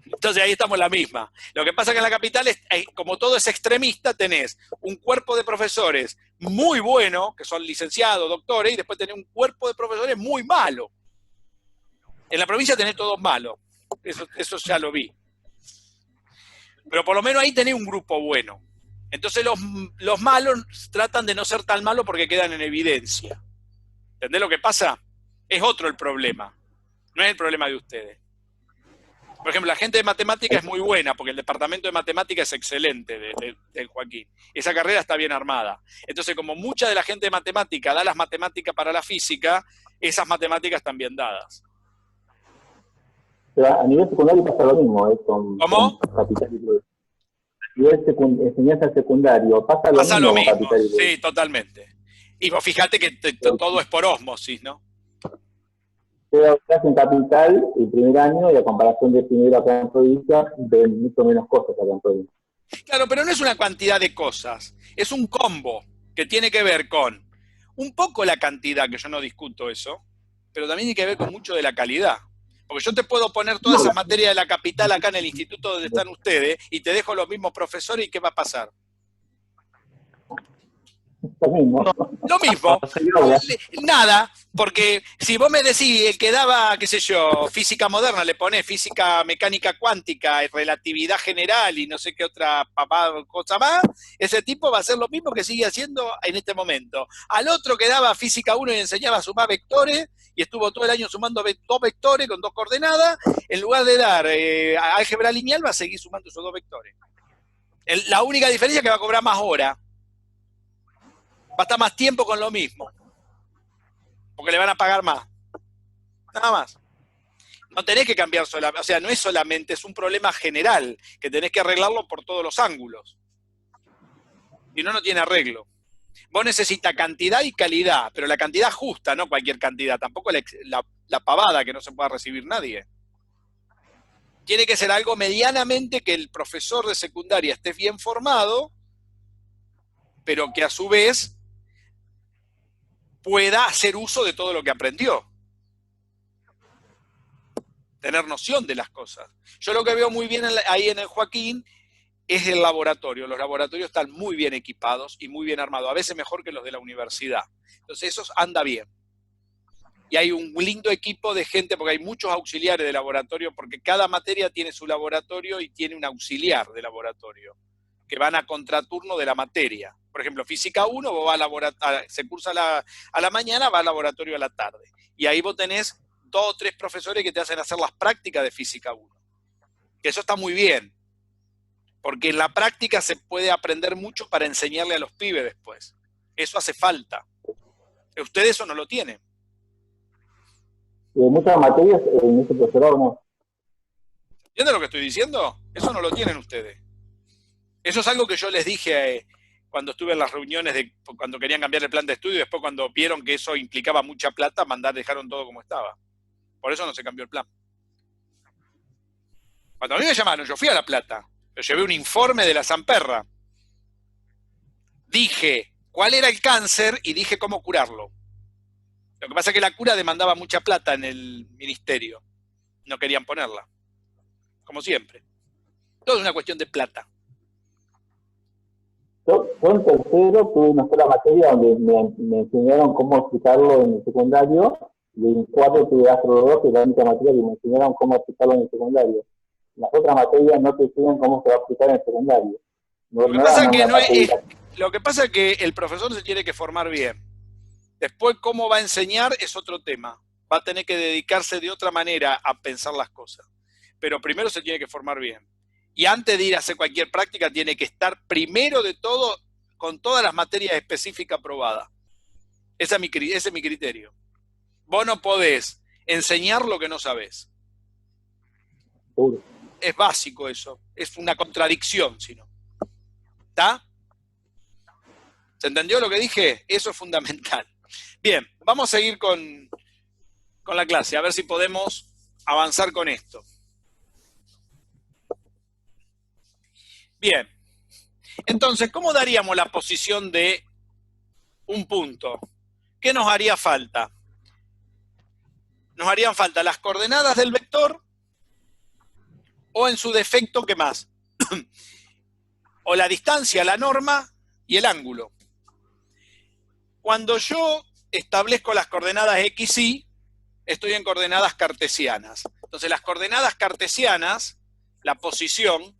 Entonces ahí estamos la misma. Lo que pasa es que en la capital, como todo es extremista, tenés un cuerpo de profesores muy bueno, que son licenciados, doctores, y después tenés un cuerpo de profesores muy malo. En la provincia tenés todos malos. Eso ya lo vi. Pero por lo menos ahí tenés un grupo bueno. Entonces los malos tratan de no ser tan malos porque quedan en evidencia. ¿Entendés lo que pasa? Es otro el problema. No es el problema de ustedes. Por ejemplo, la gente de matemática es muy buena porque el departamento de matemática es excelente del Joaquín. Esa carrera está bien armada. Entonces, como mucha de la gente de matemática da las matemáticas para la física, esas matemáticas están bien dadas. Pero a nivel secundario pasa lo mismo, ¿Cómo? Con capital y provincia. A nivel enseñanza secundario pasa lo mismo. Capital y provincia. Sí, totalmente. Y vos fíjate que todo es por ósmosis, ¿no? Pero en capital el primer año y a comparación de primero acá en provincia, ven mucho menos cosas acá en provincia. Claro, pero no es una cantidad de cosas, es un combo que tiene que ver con Un poco la cantidad, que yo no discuto eso, pero también tiene que ver con mucho de la calidad. Porque yo te puedo poner todas esas materias de la capital acá en el instituto donde están ustedes y te dejo los mismos profesores y ¿qué va a pasar? Lo mismo. Lo mismo. Nada, porque si vos me decís el que daba, qué sé yo, física moderna, le ponés física mecánica cuántica, relatividad general y no sé qué otra cosa más, ese tipo va a hacer lo mismo que sigue haciendo en este momento. Al otro que daba física 1 y enseñaba a sumar vectores, y estuvo todo el año sumando 2 vectores con 2 coordenadas, en lugar de dar álgebra lineal va a seguir sumando esos 2 vectores. La única diferencia es que va a cobrar más horas. Va a estar más tiempo con lo mismo. Porque le van a pagar más. Nada más. No tenés que cambiar solamente, o sea, no es solamente, es un problema general, que tenés que arreglarlo por todos los ángulos. Si no, no tiene arreglo. Vos necesitas cantidad y calidad, pero la cantidad justa, no cualquier cantidad, tampoco la pavada que no se pueda recibir nadie. Tiene que ser algo medianamente que el profesor de secundaria esté bien formado, pero que a su vez pueda hacer uso de todo lo que aprendió. Tener noción de las cosas. Yo lo que veo muy bien ahí en el Joaquín es el laboratorio. Los laboratorios están muy bien equipados y muy bien armados, a veces mejor que los de la universidad. Entonces eso anda bien. Y hay un lindo equipo de gente, porque hay muchos auxiliares de laboratorio, porque cada materia tiene su laboratorio y tiene un auxiliar de laboratorio, que van a contraturno de la materia. Por ejemplo, física 1, vos vas se cursa a la mañana, va al laboratorio a la tarde. Y ahí vos tenés 2 o 3 profesores que te hacen hacer las prácticas de física 1. Que eso está muy bien, porque en la práctica se puede aprender mucho para enseñarle a los pibes después. Eso hace falta. Ustedes eso no lo tienen. Muchas materias en ese profesor no. ¿Entienden lo que estoy diciendo? Eso no lo tienen ustedes. Eso es algo que yo les dije cuando estuve en las reuniones cuando querían cambiar el plan de estudio, y después cuando vieron que eso implicaba mucha plata, dejaron todo como estaba. Por eso no se cambió el plan. Cuando a mí me llamaron, yo fui a La Plata, yo llevé un informe de la Zamperra. Dije cuál era el cáncer y dije cómo curarlo. Lo que pasa es que la cura demandaba mucha plata en el ministerio. No querían ponerla. Como siempre. Todo es una cuestión de plata. Yo en tercero tuve una sola materia donde me enseñaron cómo explicarlo en el secundario, y en 4 tuve Astro 2, que es la única materia que me enseñaron cómo explicarlo en el secundario. Las otras materias no te enseñan cómo se va a explicar en el secundario. Lo que pasa es que el profesor se tiene que formar bien. Después cómo va a enseñar es otro tema. Va a tener que dedicarse de otra manera a pensar las cosas. Pero primero se tiene que formar bien. Y antes de ir a hacer cualquier práctica, tiene que estar primero de todo con todas las materias específicas aprobadas. Ese es mi criterio. Vos no podés enseñar lo que no sabés. Es básico eso. Es una contradicción, si no. ¿Está? ¿Se entendió lo que dije? Eso es fundamental. Bien, vamos a seguir con la clase, a ver si podemos avanzar con esto. Bien, entonces, ¿cómo daríamos la posición de un punto? ¿Qué nos haría falta? Nos harían falta las coordenadas del vector, o en su defecto, ¿qué más? O la distancia, la norma y el ángulo. Cuando yo establezco las coordenadas x, y, estoy en coordenadas cartesianas. Entonces, las coordenadas cartesianas, la posición,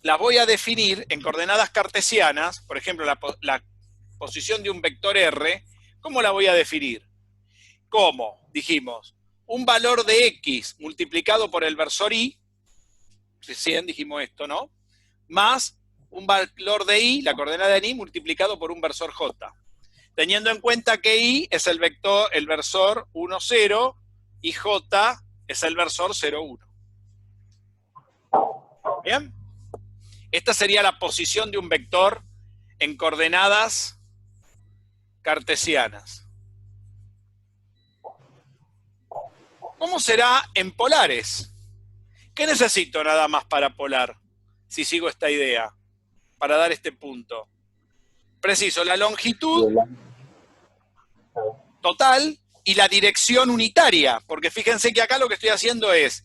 las voy a definir en coordenadas cartesianas. Por ejemplo, la posición de un vector R, ¿cómo la voy a definir? ¿Cómo? Dijimos, un valor de x multiplicado por el versor y, recién dijimos esto, ¿no? Más un valor de y, la coordenada en y, multiplicado por un versor j. Teniendo en cuenta que y es el versor 1, 0, y j es el versor 0, 1. ¿Bien? Esta sería la posición de un vector en coordenadas cartesianas. ¿Cómo será en polares? ¿Qué necesito nada más para polar? Si sigo esta idea, para dar este punto. Preciso, la y longitud el ángulo. total y la dirección unitaria, porque fíjense que acá lo que estoy haciendo es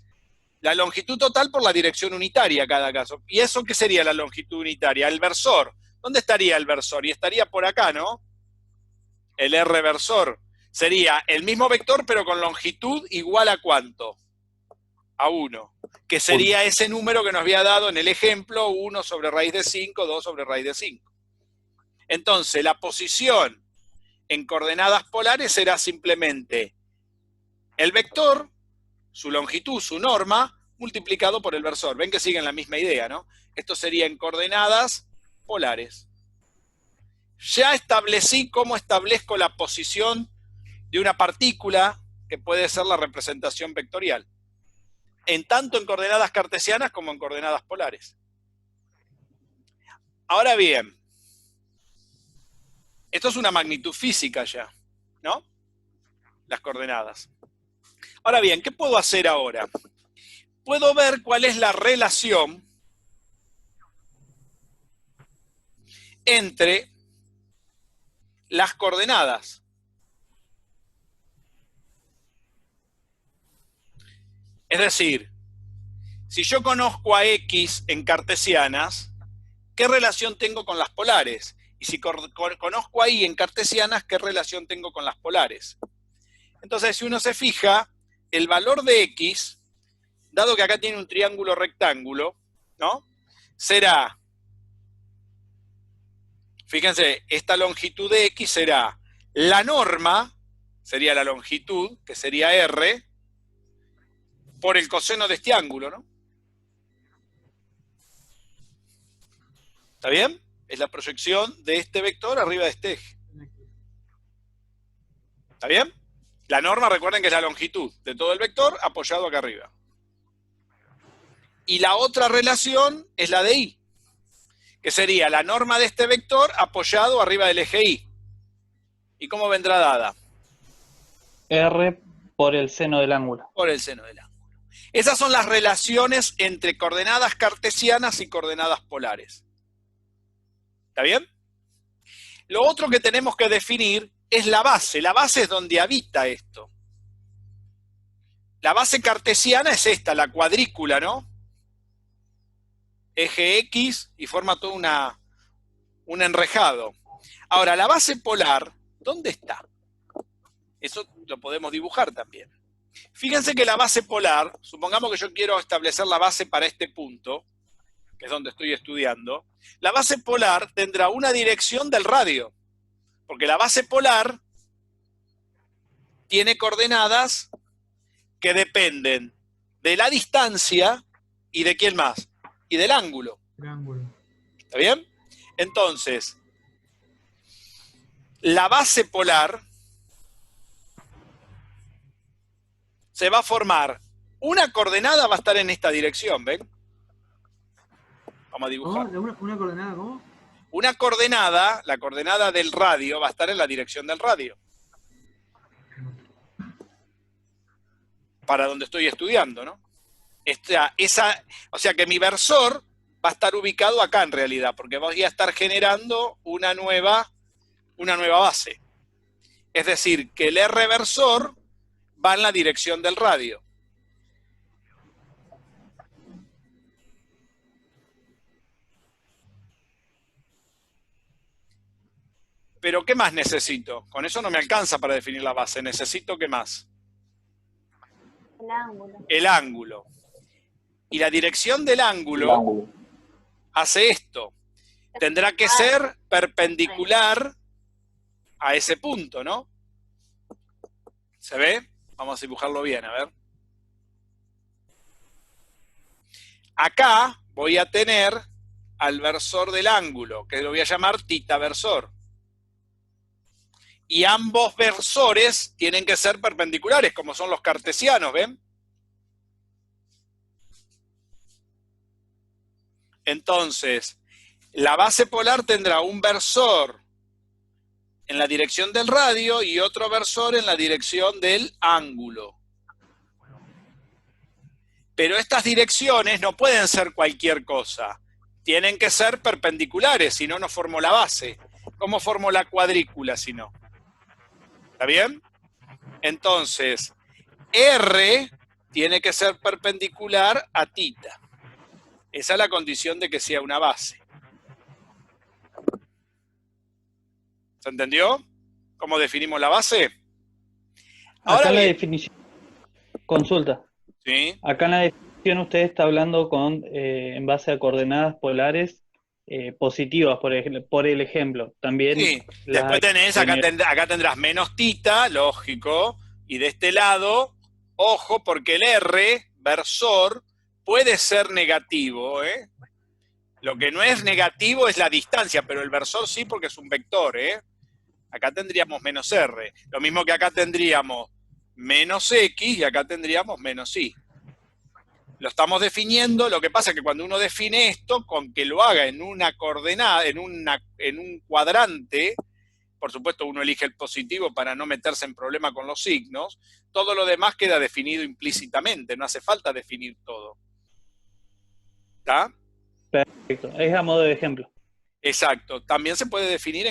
la longitud total por la dirección unitaria cada caso. ¿Y eso qué sería la longitud unitaria? El versor. ¿Dónde estaría el versor? Y estaría por acá, ¿no? El R versor. Sería el mismo vector, pero con longitud igual a ¿cuánto? A 1. Que sería ese número que nos había dado en el ejemplo, 1 sobre raíz de 5, 2 sobre raíz de 5. Entonces, la posición en coordenadas polares será simplemente el vector, su longitud, su norma, multiplicado por el versor. Ven que siguen la misma idea, ¿no? Esto sería en coordenadas polares. Ya establecí cómo establezco la posición de una partícula, que puede ser la representación vectorial, tanto en coordenadas cartesianas como en coordenadas polares. Ahora bien, esto es una magnitud física ya, ¿no? Las coordenadas. Ahora bien, ¿qué puedo hacer ahora? Puedo ver cuál es la relación entre las coordenadas. Es decir, si yo conozco a X en cartesianas, ¿qué relación tengo con las polares? Y si conozco a Y en cartesianas, ¿qué relación tengo con las polares? Entonces, si uno se fija, el valor de X, dado que acá tiene un triángulo rectángulo, ¿no? Será, fíjense, esta longitud de X será la norma, sería la longitud, que sería R, por el coseno de este ángulo, ¿no? ¿Está bien? Es la proyección de este vector arriba de este eje. ¿Está bien? La norma, recuerden que es la longitud de todo el vector apoyado acá arriba. Y la otra relación es la de Y, que sería la norma de este vector apoyado arriba del eje Y. ¿Y cómo vendrá dada? R por el seno del ángulo. Por el seno del ángulo. Esas son las relaciones entre coordenadas cartesianas y coordenadas polares. ¿Está bien? Lo otro que tenemos que definir es la base. La base es donde habita esto. La base cartesiana es esta, la cuadrícula, ¿no? Eje X y forma todo un enrejado. Ahora, la base polar, ¿dónde está? Eso lo podemos dibujar también. Fíjense que la base polar, supongamos que yo quiero establecer la base para este punto, que es donde estoy estudiando, la base polar tendrá una dirección del radio, porque la base polar tiene coordenadas que dependen de la distancia y de quién más, y del ángulo. ¿Está bien? Entonces, la base polar se va a formar, una coordenada va a estar en esta dirección, ¿ven? Vamos a dibujar. ¿Una coordenada cómo? Una coordenada, la coordenada del radio, va a estar en la dirección del radio. Para donde estoy estudiando, ¿no? O sea que mi versor va a estar ubicado acá en realidad, porque voy a estar generando una nueva base. Es decir, que el R versor va en la dirección del radio. Pero ¿qué más necesito? Con eso no me alcanza para definir la base. Necesito ¿qué más? El ángulo. El ángulo. Y la dirección del ángulo hace esto. Tendrá que ser perpendicular a ese punto, ¿no? ¿Se ve? Vamos a dibujarlo bien, a ver. Acá voy a tener al versor del ángulo, que lo voy a llamar θ versor. Y ambos versores tienen que ser perpendiculares, como son los cartesianos, ¿ven? Entonces, la base polar tendrá un versor en la dirección del radio y otro versor en la dirección del ángulo. Pero estas direcciones no pueden ser cualquier cosa. Tienen que ser perpendiculares, si no, no formo la base. ¿Cómo formo la cuadrícula si no? ¿Está bien? Entonces, R tiene que ser perpendicular a tita. Esa es la condición de que sea una base. ¿Se entendió? ¿Cómo definimos la base? Ahora Acá en la bien, definición, consulta. ¿sí? Acá en la definición usted está hablando en base a coordenadas polares positivas, por el ejemplo. También Sí, las después hay tenés, acá tendrás menos tita, lógico, y de este lado, ojo, porque el R, versor, puede ser negativo, ¿eh? Lo que no es negativo es la distancia, pero el versor sí porque es un vector, ¿eh? Acá tendríamos menos R. Lo mismo que acá tendríamos menos X y acá tendríamos menos Y. Lo estamos definiendo, lo que pasa es que cuando uno define esto, con que lo haga en una coordenada, en un cuadrante, por supuesto uno elige el positivo para no meterse en problema con los signos, todo lo demás queda definido implícitamente, no hace falta definir todo. ¿Está? perfecto. Es a modo de ejemplo. Exacto. También se puede definir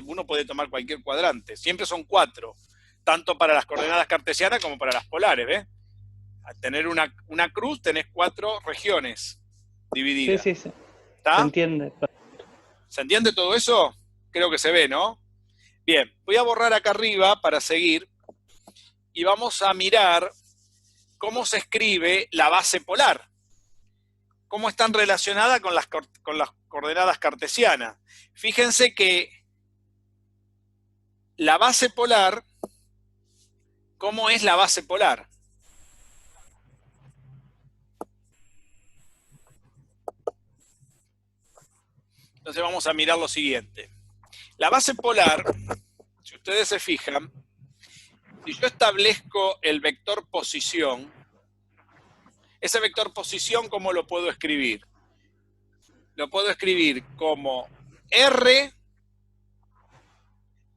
uno puede tomar cualquier cuadrante. Siempre son 4, tanto para las coordenadas cartesianas como para las polares, ¿ves? Al tener una cruz tenés 4 regiones divididas. Sí, sí, sí. ¿Está? Se entiende. ¿Se entiende todo eso? Creo que se ve, ¿no? Bien, voy a borrar acá arriba para seguir y vamos a mirar cómo se escribe la base polar. Cómo están relacionadas con las coordenadas cartesianas. Fíjense que la base polar, ¿cómo es la base polar? Entonces vamos a mirar lo siguiente. La base polar, si ustedes se fijan, si yo establezco el vector posición, ese vector posición, ¿cómo lo puedo escribir? Lo puedo escribir como R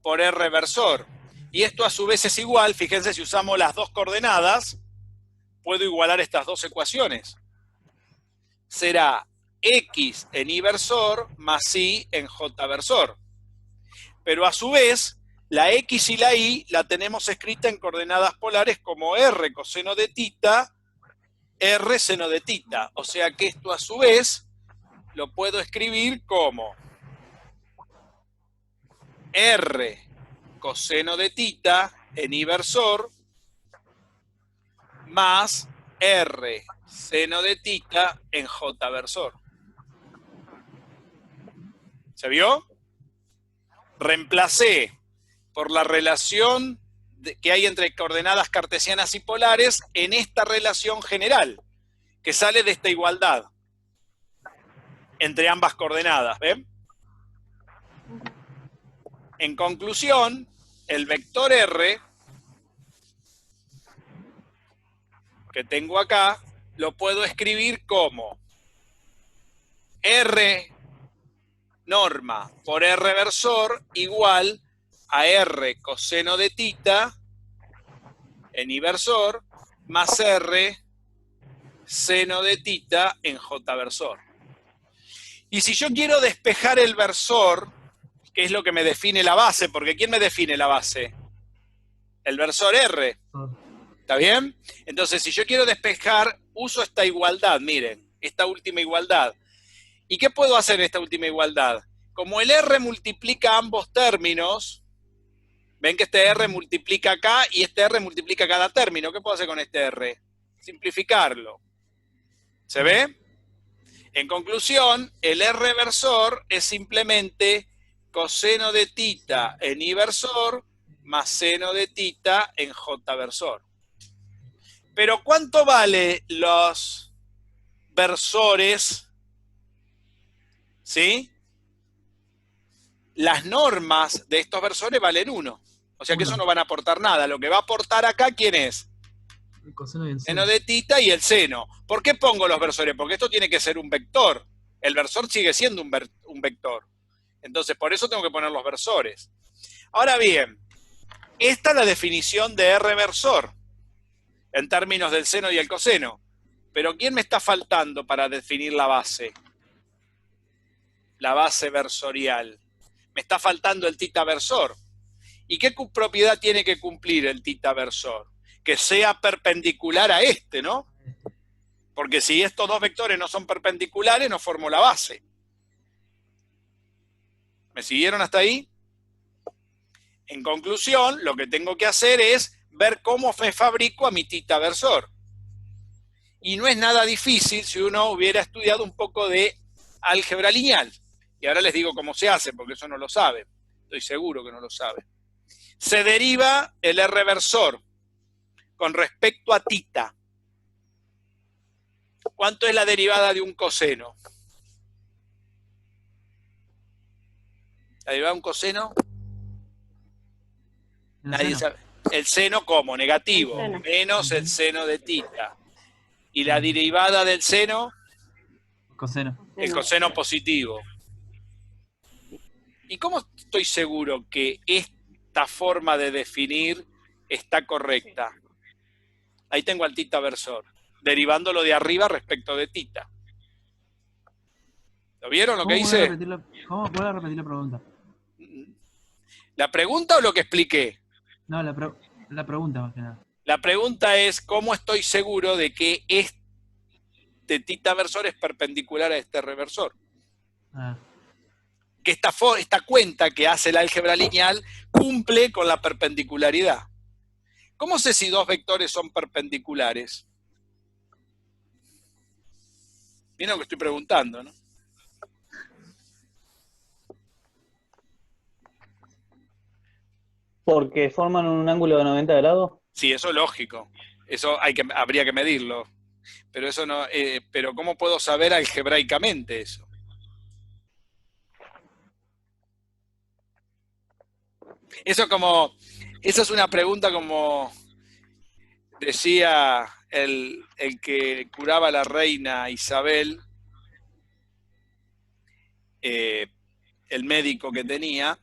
por R versor. Y esto a su vez es igual, fíjense, si usamos las dos coordenadas, puedo igualar estas dos ecuaciones. Será X en Y versor más Y en J versor. Pero a su vez, la X y la Y la tenemos escrita en coordenadas polares como R coseno de tita, R seno de tita. O sea que esto a su vez lo puedo escribir como R coseno de tita en Y versor más R seno de tita en J versor. ¿Se vio? Reemplacé por la relación que hay entre coordenadas cartesianas y polares en esta relación general, que sale de esta igualdad entre ambas coordenadas, ¿ven? En conclusión, el vector R que tengo acá, lo puedo escribir como R norma por R versor igual a R coseno de tita en Y versor más R seno de tita en J versor. Y si yo quiero despejar el versor, que es lo que me define la base, porque ¿quién me define la base? El versor R. ¿Está bien? Entonces, si yo quiero despejar, uso esta igualdad, miren, esta última igualdad. ¿Y qué puedo hacer en esta última igualdad? Como el R multiplica ambos términos, ven que este R multiplica acá y este R multiplica cada término. ¿Qué puedo hacer con este R? Simplificarlo. ¿Se ve? En conclusión, el R versor es simplemente coseno de tita en Y versor más seno de tita en J versor. Pero ¿cuánto vale los versores? ¿Sí? Las normas de estos versores valen 1. O sea que eso no van a aportar nada. Lo que va a aportar acá, ¿quién es? El coseno y el Seno de tita y el seno. ¿Por qué pongo los versores? Porque esto tiene que ser un vector. El versor sigue siendo un vector. Entonces, por eso tengo que poner los versores. Ahora bien, esta es la definición de R versor, en términos del seno y el coseno. Pero ¿quién me está faltando para definir la base? La base versorial. Me está faltando el tita versor. ¿Y qué propiedad tiene que cumplir el tita versor? Que sea perpendicular a este, ¿no? Porque si estos dos vectores no son perpendiculares, no formo la base. ¿Me siguieron hasta ahí? En conclusión, lo que tengo que hacer es ver cómo me fabrico a mi tita versor. Y no es nada difícil si uno hubiera estudiado un poco de álgebra lineal. Y ahora les digo cómo se hace, porque eso no lo saben. Estoy seguro que no lo saben. Se deriva el R versor con respecto a tita. ¿Cuánto es la derivada de un coseno? ¿La derivada de un coseno? Nadie sabe. El seno como negativo, El seno. menos el seno de tita. ¿Y la derivada del seno? Coseno. El coseno positivo. ¿Y cómo estoy seguro que esta forma de definir está correcta? Ahí tengo al tita versor, derivándolo de arriba respecto de tita. ¿Lo vieron lo que hice? ¿Cómo puedo repetir la pregunta? ¿La pregunta o lo que expliqué? No, la pregunta más que nada. La pregunta es, ¿cómo estoy seguro de que este tita versor es perpendicular a este reversor? Ah, Que esta cuenta que hace el álgebra lineal cumple con la perpendicularidad. ¿Cómo sé si dos vectores son perpendiculares? ¿Vieron lo que estoy preguntando, no? Porque forman un ángulo de 90 grados. Sí, eso es lógico. Eso habría que medirlo. Pero eso no. Pero ¿cómo puedo saber algebraicamente eso? Eso es una pregunta como decía el que curaba a la reina Isabel, el médico que tenía,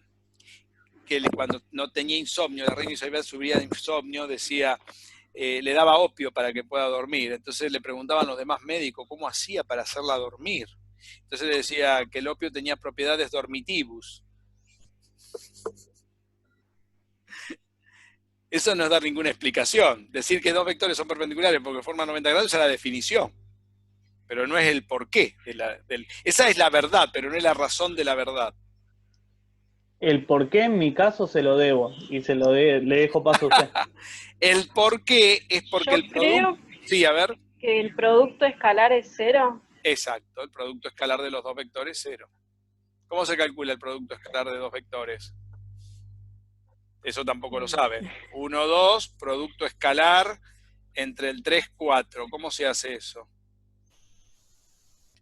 que cuando no tenía insomnio, la reina Isabel sufría de insomnio, decía, le daba opio para que pueda dormir. Entonces le preguntaban los demás médicos cómo hacía para hacerla dormir. Entonces le decía que el opio tenía propiedades dormitibus. Eso no es dar ninguna explicación. Decir que dos vectores son perpendiculares porque forman 90 grados es la definición. Pero no es el porqué. Esa es la verdad, pero no es la razón de la verdad. El por qué en mi caso se lo debo y le dejo paso a usted. El porqué es porque Yo el producto... Sí, a ver. Que el producto escalar es cero. Exacto, el producto escalar de los dos vectores es cero. ¿Cómo se calcula el producto escalar de dos vectores? Eso tampoco lo saben. 1, 2, producto escalar entre el 3, 4. ¿Cómo se hace eso?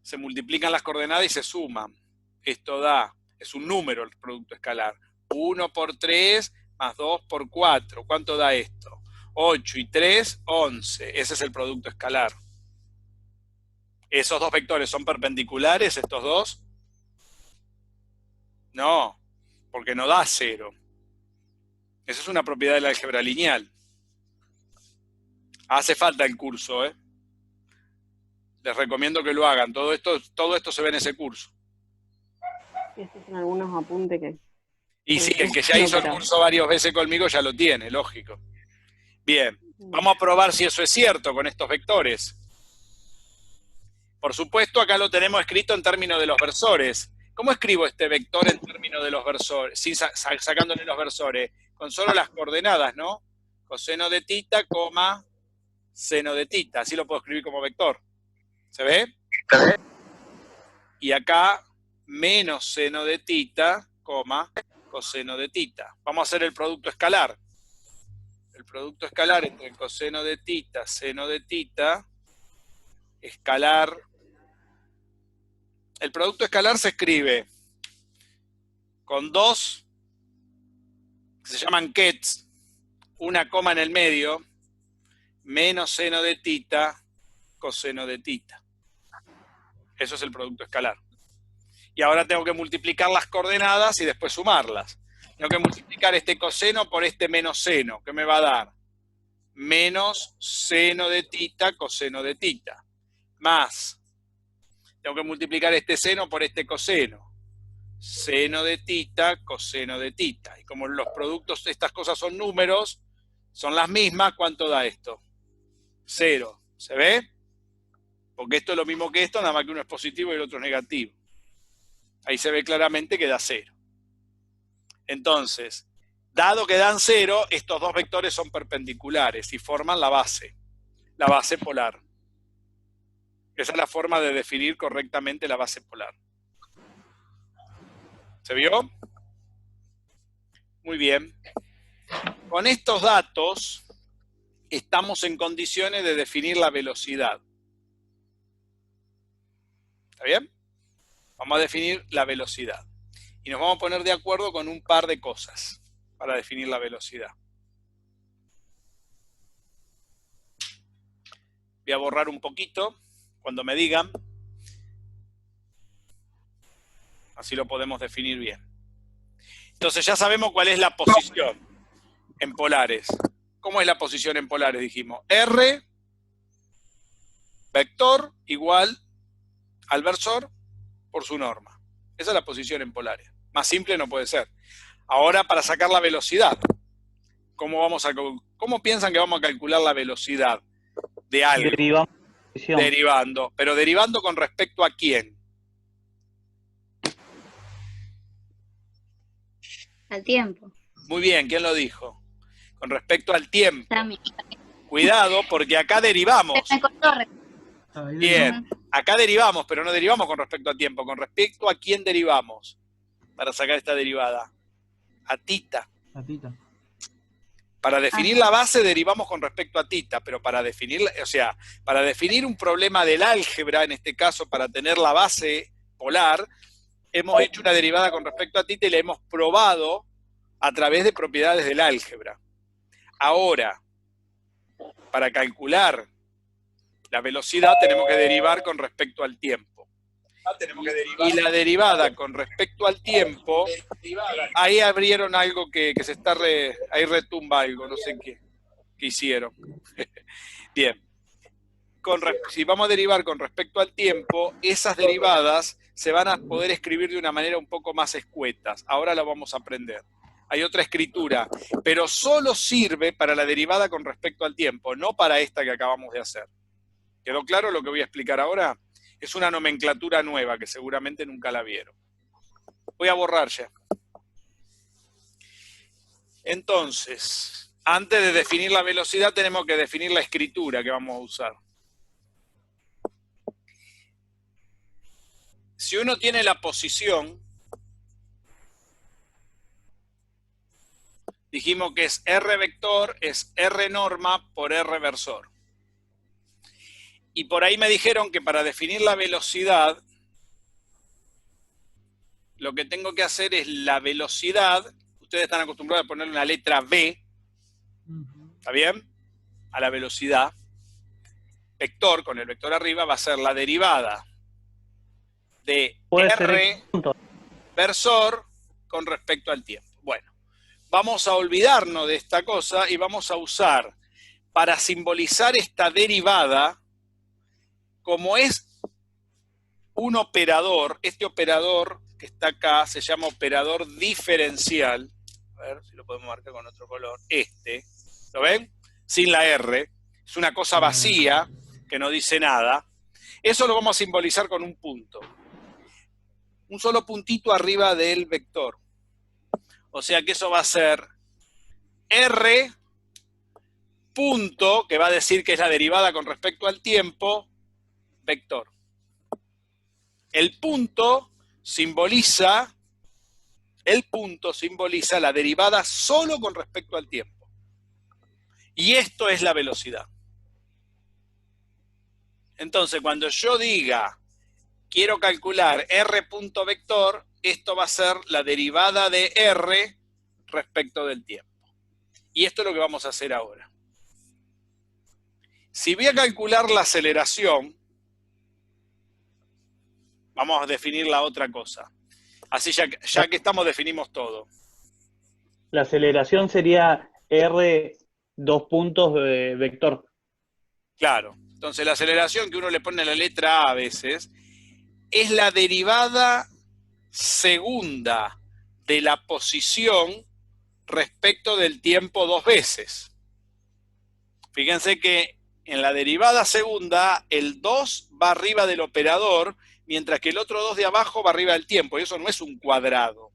Se multiplican las coordenadas y se suman. Esto da, es un número el producto escalar. 1 por 3 más 2 por 4. ¿Cuánto da esto? 8 y 3, 11. Ese es el producto escalar. ¿Esos dos vectores son perpendiculares, estos dos? No, porque no da 0. Esa es una propiedad del álgebra lineal. Hace falta el curso, ¿eh? Les recomiendo que lo hagan. Todo esto se ve en ese curso. Estos son algunos apuntes que... Y sí, el que ya hizo el curso varias veces conmigo ya lo tiene, lógico. Bien, vamos a probar si eso es cierto con estos vectores. Por supuesto, acá lo tenemos escrito en términos de los versores. ¿Cómo escribo este vector en términos de los versores? Sin sacándole los versores. Con solo las coordenadas, ¿no? Coseno de tita, coma, seno de tita. Así lo puedo escribir como vector. ¿Se ve? Y acá, menos seno de tita, coma, coseno de tita. Vamos a hacer el producto escalar. El producto escalar entre el coseno de tita, seno de tita, escalar. El producto escalar se escribe con dos que se llaman kets, una coma en el medio, menos seno de tita, coseno de tita. Eso es el producto escalar. Y ahora tengo que multiplicar las coordenadas y después sumarlas. Tengo que multiplicar este coseno por este menos seno. ¿Qué me va a dar? Menos seno de tita, coseno de tita. Más. Tengo que multiplicar este seno por este coseno. seno de tita, coseno de tita. Y como los productos, estas cosas son números, son las mismas, ¿cuánto da esto? 0. ¿Se ve? Porque esto es lo mismo que esto, nada más que uno es positivo y el otro es negativo. Ahí se ve claramente que da 0. Entonces, dado que dan 0, estos dos vectores son perpendiculares y forman la base polar. Esa es la forma de definir correctamente la base polar. ¿Se vio? Muy bien. Con estos datos estamos en condiciones de definir la velocidad. ¿Está bien? Vamos a definir la velocidad. Y nos vamos a poner de acuerdo con un par de cosas para definir la velocidad. Voy a borrar un poquito cuando me digan. Así lo podemos definir bien. Entonces ya sabemos cuál es la posición en polares. ¿Cómo es la posición en polares? Dijimos R vector igual al versor por su norma. Esa es la posición en polares. Más simple no puede ser. Ahora, para sacar la velocidad, ¿cómo piensan que vamos a calcular la velocidad de algo? Derivando. ¿Pero derivando con respecto a quién? Al tiempo. Muy bien, ¿quién lo dijo? Con respecto al tiempo. También. Cuidado, porque acá derivamos. Me cortó. Bien, acá derivamos, pero no derivamos con respecto a tiempo. ¿Con respecto a quién derivamos? Para sacar esta derivada. A tita. A tita. Para definir la base derivamos con respecto a tita, pero para definir, para definir un problema del álgebra, en este caso para tener la base polar, hemos hecho una derivada con respecto a tita y la hemos probado a través de propiedades del álgebra. Ahora, para calcular la velocidad tenemos que derivar con respecto al tiempo. Y la derivada con respecto al tiempo, ahí abrieron algo que se está, ahí retumba algo, no sé qué hicieron. Bien. Si vamos a derivar con respecto al tiempo, esas derivadas se van a poder escribir de una manera un poco más escuetas. Ahora la vamos a aprender. Hay otra escritura, pero solo sirve para la derivada con respecto al tiempo, no para esta que acabamos de hacer. ¿Quedó claro lo que voy a explicar ahora? Es una nomenclatura nueva que seguramente nunca la vieron. Voy a borrar ya. Entonces, antes de definir la velocidad tenemos que definir la escritura que vamos a usar. Si uno tiene la posición, dijimos que es R vector, es R norma por R versor. Y por ahí me dijeron que para definir la velocidad, lo que tengo que hacer es la velocidad, ustedes están acostumbrados a ponerle una letra V, ¿está bien? A la velocidad. Vector, con el vector arriba, va a ser la derivada de R versor con respecto al tiempo. Bueno, vamos a olvidarnos de esta cosa y vamos a usar, para simbolizar esta derivada, como es un operador, este operador que está acá se llama operador diferencial. A ver si lo podemos marcar con otro color. ¿Lo ven? Sin la R. Es una cosa vacía que no dice nada. Eso lo vamos a simbolizar con un punto. Un solo puntito arriba del vector. O sea que eso va a ser R punto, que va a decir que es la derivada con respecto al tiempo, vector. El punto simboliza la derivada solo con respecto al tiempo. Y esto es la velocidad. Entonces, cuando yo diga, quiero calcular R punto vector, esto va a ser la derivada de R respecto del tiempo. Y esto es lo que vamos a hacer ahora. Si voy a calcular la aceleración, vamos a definir la otra cosa. Así ya que estamos, definimos todo. La aceleración sería R dos puntos de vector. Claro. Entonces la aceleración que uno le pone la letra A veces es la derivada segunda de la posición respecto del tiempo 2 veces. Fíjense que en la derivada segunda, el 2 va arriba del operador, mientras que el otro 2 de abajo va arriba del tiempo, y eso no es un cuadrado.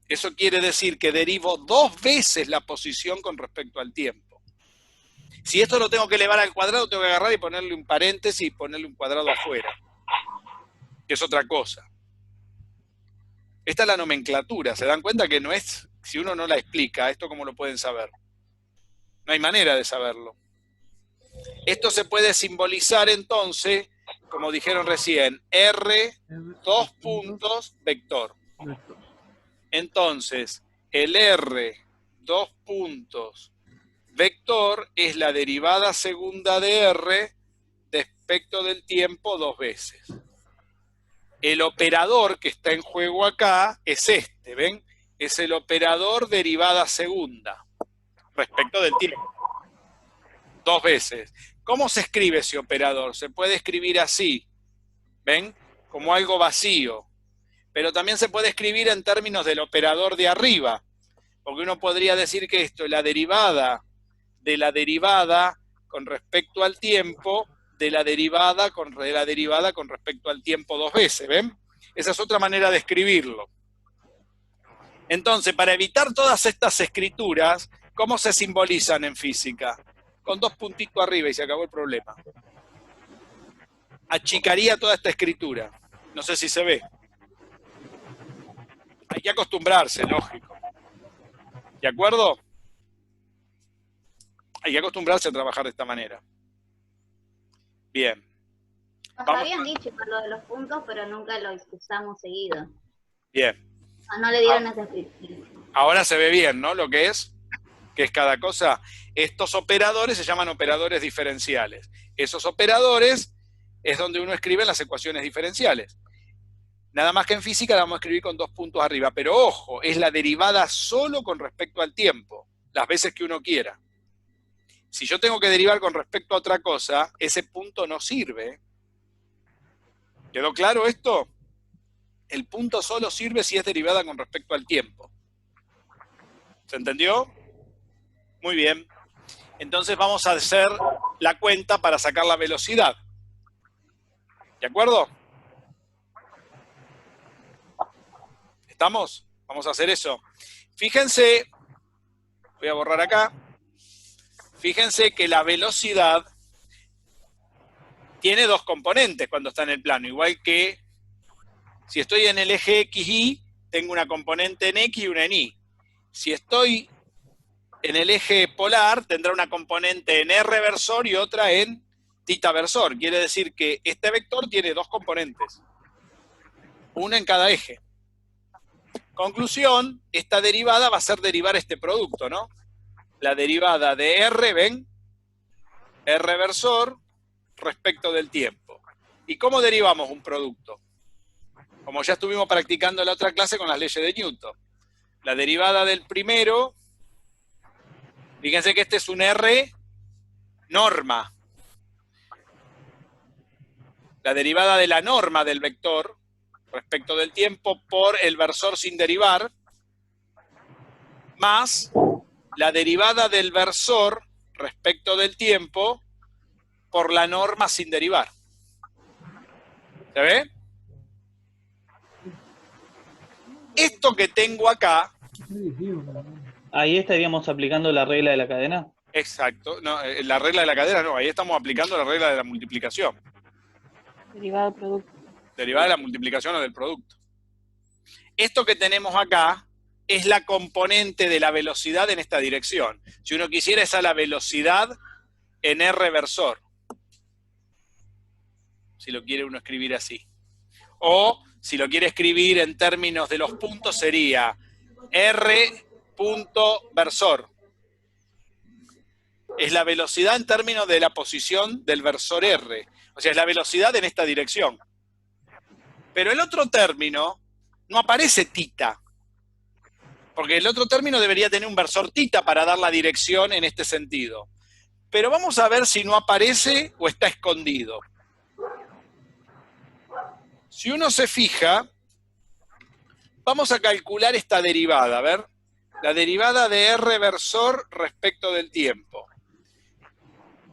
Eso quiere decir que derivo 2 veces la posición con respecto al tiempo. Si esto lo tengo que elevar al cuadrado, tengo que agarrar y ponerle un paréntesis y ponerle un cuadrado afuera, que es otra cosa. Esta es la nomenclatura, ¿se dan cuenta que no es, si uno no la explica, esto cómo lo pueden saber? No hay manera de saberlo. Esto se puede simbolizar entonces, como dijeron recién, R, 2 puntos, vector. Entonces, el R, 2 puntos, vector es la derivada segunda de R respecto del tiempo 2 veces. El operador que está en juego acá es este, ¿ven? Es el operador derivada segunda respecto del tiempo. 2 veces. ¿Cómo se escribe ese operador? Se puede escribir así, ¿ven? Como algo vacío. Pero también se puede escribir en términos del operador de arriba, porque uno podría decir que esto es la derivada de la derivada con respecto al tiempo de la derivada con respecto al tiempo 2 veces, ¿ven? Esa es otra manera de escribirlo. Entonces, para evitar todas estas escrituras, ¿cómo se simbolizan en física? Con 2 puntitos arriba y se acabó el problema. Achicaría toda esta escritura. No sé si se ve. Hay que acostumbrarse, lógico. ¿De acuerdo? Hay que acostumbrarse a trabajar de esta manera. Bien. Nos habían dicho por lo de los puntos, pero nunca lo usamos seguido. Bien. No le dieron esa explicación. Ahora se ve bien, ¿no? Lo que es cada cosa. Estos operadores se llaman operadores diferenciales. Esos operadores es donde uno escribe las ecuaciones diferenciales. Nada más que en física la vamos a escribir con 2 puntos arriba. Pero ojo, es la derivada solo con respecto al tiempo, las veces que uno quiera. Si yo tengo que derivar con respecto a otra cosa, ese punto no sirve. ¿Quedó claro esto? El punto solo sirve si es derivada con respecto al tiempo. ¿Se entendió? Muy bien. Entonces vamos a hacer la cuenta para sacar la velocidad. ¿De acuerdo? ¿Estamos? Vamos a hacer eso. Fíjense, voy a borrar acá. Fíjense que la velocidad tiene 2 componentes cuando está en el plano, igual que si estoy en el eje XY, tengo una componente en X y una en Y. Si estoy en el eje polar, tendrá una componente en R versor y otra en θ versor. Quiere decir que este vector tiene 2 componentes, una en cada eje. Conclusión, esta derivada va a ser derivar este producto, ¿no? La derivada de R, ¿ven? R versor respecto del tiempo. ¿Y cómo derivamos un producto? Como ya estuvimos practicando en la otra clase con las leyes de Newton. La derivada del primero, fíjense que este es un R norma. La derivada de la norma del vector respecto del tiempo por el versor sin derivar, más la derivada del versor respecto del tiempo por la norma sin derivar. ¿Se ve? Esto que tengo acá... Ahí estaríamos aplicando la regla de la cadena. Exacto. No, la regla de la cadena no, ahí estamos aplicando la regla de la multiplicación. Derivada del producto. Derivada de la multiplicación o del producto. Esto que tenemos acá es la componente de la velocidad en esta dirección. Si uno quisiera, esa es la velocidad en R versor. Si lo quiere uno escribir así. O, si lo quiere escribir en términos de los puntos, sería R punto versor. Es la velocidad en términos de la posición del versor R. O sea, es la velocidad en esta dirección. Pero el otro término no aparece θ. Porque el otro término debería tener un versor θ para dar la dirección en este sentido. Pero vamos a ver si no aparece o está escondido. Si uno se fija, Vamos a calcular esta derivada, a ver. La derivada de R versor respecto del tiempo.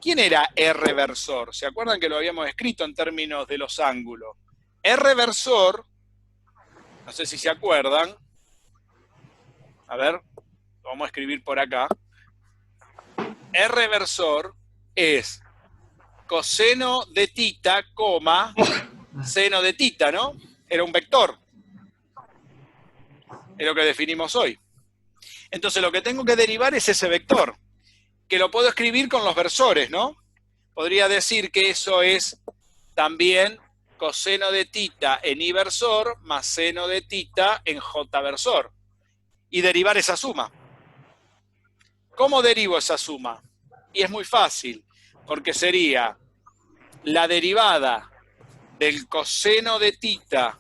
¿Quién era R versor? ¿Se acuerdan que lo habíamos escrito en términos de los ángulos? R versor, no sé si se acuerdan. A ver, lo vamos a escribir por acá. R versor es coseno de tita, coma, seno de tita, ¿no? Era un vector. Es lo que definimos hoy. Entonces lo que tengo que derivar es ese vector, que lo puedo escribir con los versores, ¿no? Podría decir que eso es también coseno de tita en I versor más seno de tita en J versor. Y derivar esa suma. ¿Cómo derivo esa suma? Y es muy fácil, porque sería la derivada del coseno de tita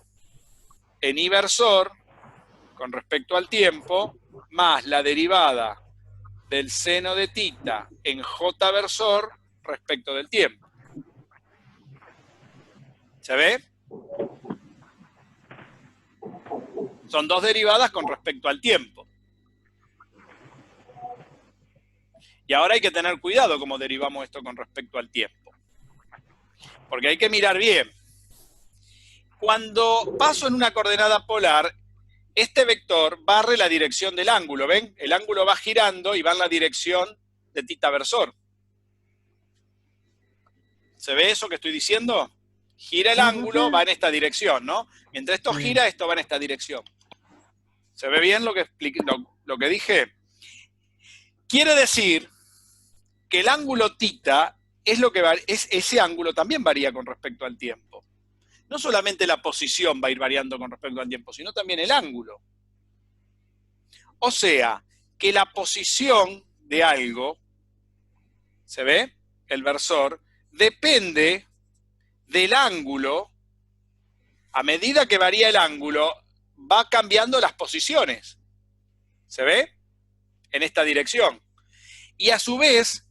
en I versor con respecto al tiempo, más la derivada del seno de tita en J versor respecto del tiempo. ¿Se ve? Son dos derivadas con respecto al tiempo. Y ahora hay que tener cuidado cómo derivamos esto con respecto al tiempo. Porque hay que mirar bien. Cuando paso en una coordenada polar, este vector barre la dirección del ángulo, ¿ven? El ángulo va girando y va en la dirección de tita versor. ¿Se ve eso que estoy diciendo? Gira el ángulo, va en esta dirección, ¿no? Mientras esto gira, esto va en esta dirección. ¿Se ve bien lo que expliqué, lo que dije? Quiere decir que el ángulo tita es lo que ese ángulo también varía con respecto al tiempo. No solamente la posición va a ir variando con respecto al tiempo, sino también el ángulo. O sea, que la posición de algo, ¿se ve? El versor, depende del ángulo. A medida que varía el ángulo, va cambiando las posiciones. ¿Se ve? En esta dirección. Y a su vez,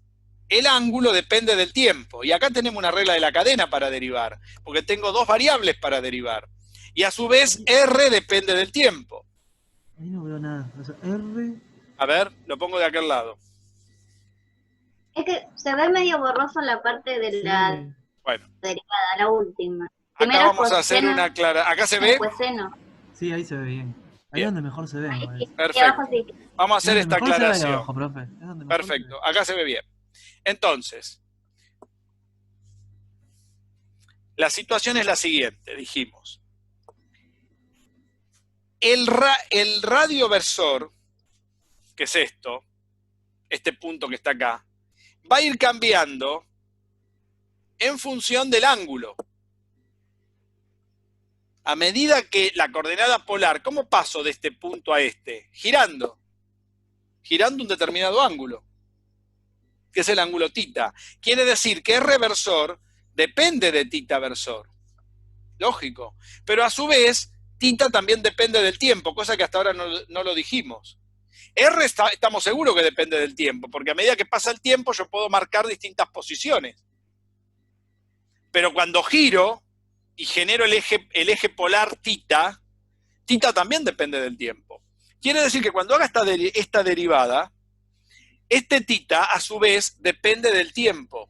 el ángulo depende del tiempo. Y acá tenemos una regla de la cadena para derivar, porque tengo dos variables para derivar. Y a su vez, R depende del tiempo. Ahí no veo nada. O sea, R... A ver, lo pongo de aquel lado. Es que se ve medio borroso la parte de la Bueno. derivada, la última. Acá Primero vamos a hacer coseno, una clara. ¿Acá se ve? después seno. Sí, ahí se ve bien. Ahí Bien. es donde mejor se ve. me Ahí, parece. y Perfecto. abajo sí. Vamos a hacer Es donde esta mejor se ve ahí aclaración. abajo, profe. Es donde mejor se Perfecto, ve. acá se ve bien. Entonces, la situación es la siguiente, dijimos. El radioversor, que es esto, este punto que está acá, va a ir cambiando en función del ángulo. A medida que la coordenada polar, ¿cómo paso de este punto a este? Girando. Girando un determinado ángulo, que es el ángulo tita. Quiere decir que R versor depende de tita versor. Lógico. Pero a su vez, tita también depende del tiempo, cosa que hasta ahora no lo dijimos. R estamos seguros que depende del tiempo, porque a medida que pasa el tiempo yo puedo marcar distintas posiciones. Pero cuando giro y genero el eje polar tita, tita también depende del tiempo. Quiere decir que cuando haga esta derivada, este tita a su vez depende del tiempo.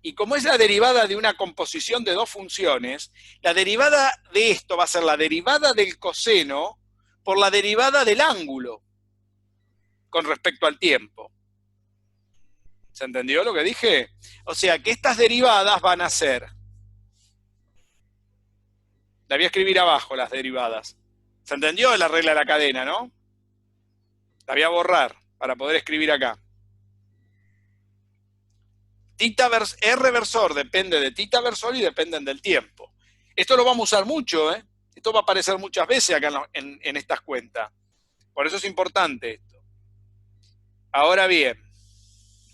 Y como es la derivada de una composición de dos funciones, la derivada de esto va a ser la derivada del coseno por la derivada del ángulo con respecto al tiempo. ¿Se entendió lo que dije? O sea que estas derivadas van a ser... La voy a escribir abajo, las derivadas. ¿Se entendió la regla de la cadena, no? La voy a borrar para poder escribir acá. R versor depende de tita versor y dependen del tiempo. Esto lo vamos a usar mucho, ¿eh? Esto va a aparecer muchas veces acá en estas cuentas. Por eso es importante esto. Ahora bien,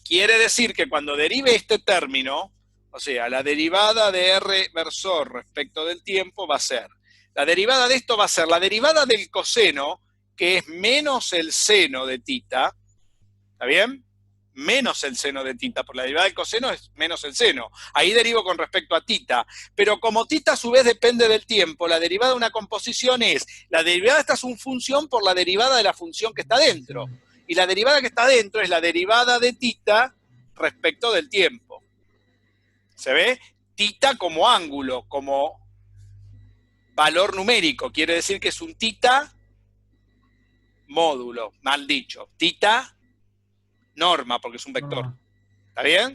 quiere decir que cuando derive este término, o sea, la derivada de R versor respecto del tiempo va a ser, la derivada de esto va a ser la derivada del coseno, que es menos el seno de tita, ¿está bien? menos el seno de tita, porque la derivada del coseno es menos el seno. Ahí derivo con respecto a tita. Pero como tita a su vez depende del tiempo, la derivada de una composición es, la derivada de esta es una función por la derivada de la función que está dentro. Y la derivada que está dentro es la derivada de tita respecto del tiempo. ¿Se ve? Tita como ángulo, como valor numérico. Quiere decir que es un tita módulo, mal dicho. Tita norma, porque es un vector. ¿Está bien?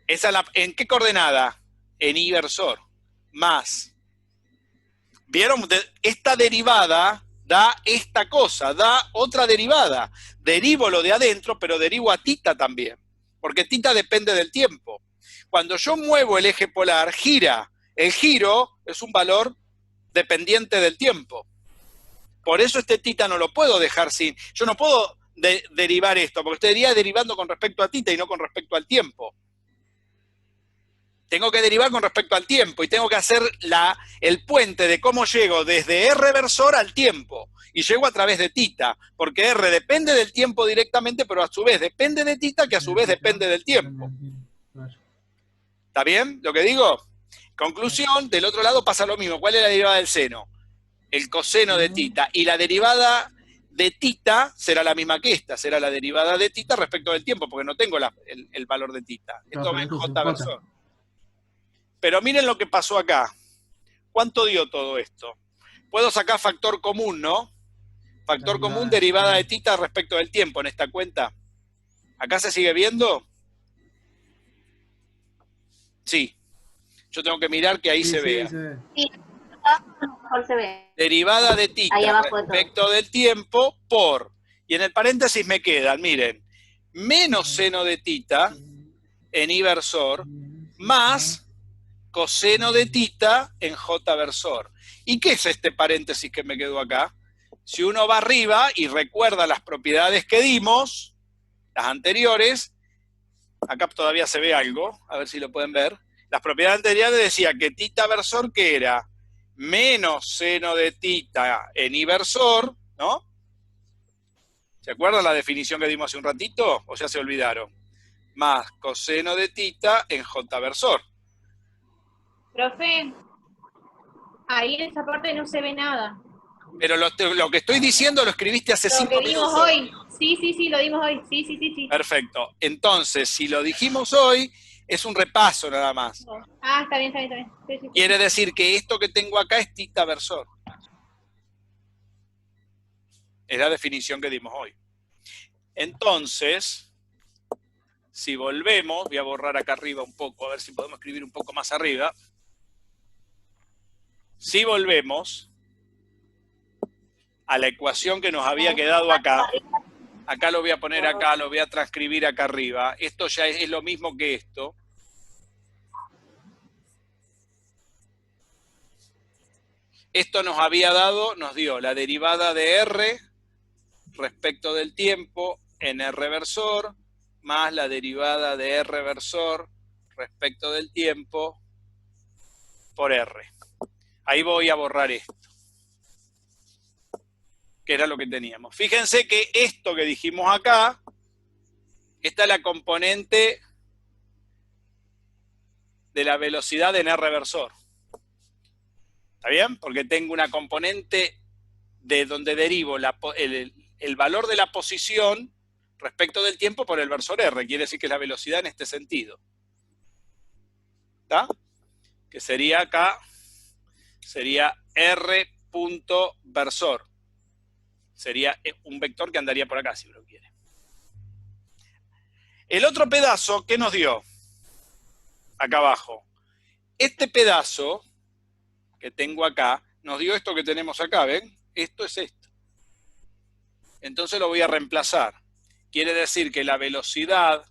Esa es ¿en qué coordenada? En inversor. Más. ¿Vieron? Esta derivada da esta cosa, da otra derivada. Derivo lo de adentro, pero derivo a tita también. Porque tita depende del tiempo. Cuando yo muevo el eje polar, gira. El giro es un valor dependiente del tiempo. Por eso este tita no lo puedo dejar sin... Yo no puedo derivar esto, porque estaría derivando con respecto a tita y no con respecto al tiempo. Tengo que derivar con respecto al tiempo y tengo que hacer el puente de cómo llego desde R versor al tiempo. Y llego a través de tita, porque R depende del tiempo directamente, pero a su vez depende de tita, que a su vez depende del tiempo. ¿Está bien lo que digo? Conclusión, del otro lado pasa lo mismo. ¿Cuál es la derivada del seno? El coseno de tita. Y la derivada de tita será la misma que esta, será la derivada de tita respecto del tiempo, porque no tengo el valor de tita. Esto es J versor. Pero miren lo que pasó acá. ¿Cuánto dio todo esto? Puedo sacar factor común, ¿no? Factor común, derivada de tita respecto del tiempo en esta cuenta. ¿Acá se sigue viendo? Sí. Yo tengo que mirar que ahí se vea. Sí, mejor se ve. Derivada de tita respecto del tiempo por, y en el paréntesis me quedan, miren, menos seno de tita en I versor, más coseno de tita en J versor. ¿Y qué es este paréntesis que me quedó acá? Si uno va arriba y recuerda las propiedades que dimos, las anteriores, acá todavía se ve algo, a ver si lo pueden ver. Las propiedades anteriores decía que tita versor, que era menos seno de tita en I versor, ¿no? ¿Se acuerdan la definición que dimos hace un ratito? ¿O ya se olvidaron? Más coseno de tita en J versor. Profe, ahí en esa parte no se ve nada. Pero lo que estoy diciendo lo escribiste hace 5 minutos. Lo que dimos hoy. Sí, lo dimos hoy. Sí. Perfecto. Entonces, si lo dijimos hoy, es un repaso nada más. Ah, está bien. Sí. Quiere decir que esto que tengo acá es tita versor. Es la definición que dimos hoy. Entonces, si volvemos, voy a borrar acá arriba un poco, a ver si podemos escribir un poco más arriba. Si volvemos a la ecuación que nos había quedado acá, acá lo voy a poner acá, lo voy a transcribir acá arriba. Esto ya es lo mismo que esto. Esto nos había dado, nos dio la derivada de R respecto del tiempo en R versor, más la derivada de R versor respecto del tiempo por R. Ahí voy a borrar esto, que era lo que teníamos. Fíjense que esto que dijimos acá, esta es la componente de la velocidad en R versor. ¿Está bien? Porque tengo una componente de donde derivo el valor de la posición respecto del tiempo por el versor R. Quiere decir que es la velocidad en este sentido. ¿Está? Que sería acá, sería R punto versor. Sería un vector que andaría por acá, si uno quiere. El otro pedazo, ¿qué nos dio? Acá abajo. Este pedazo que tengo acá, nos dio esto que tenemos acá, ¿ven? Esto es esto. Entonces lo voy a reemplazar. Quiere decir que la velocidad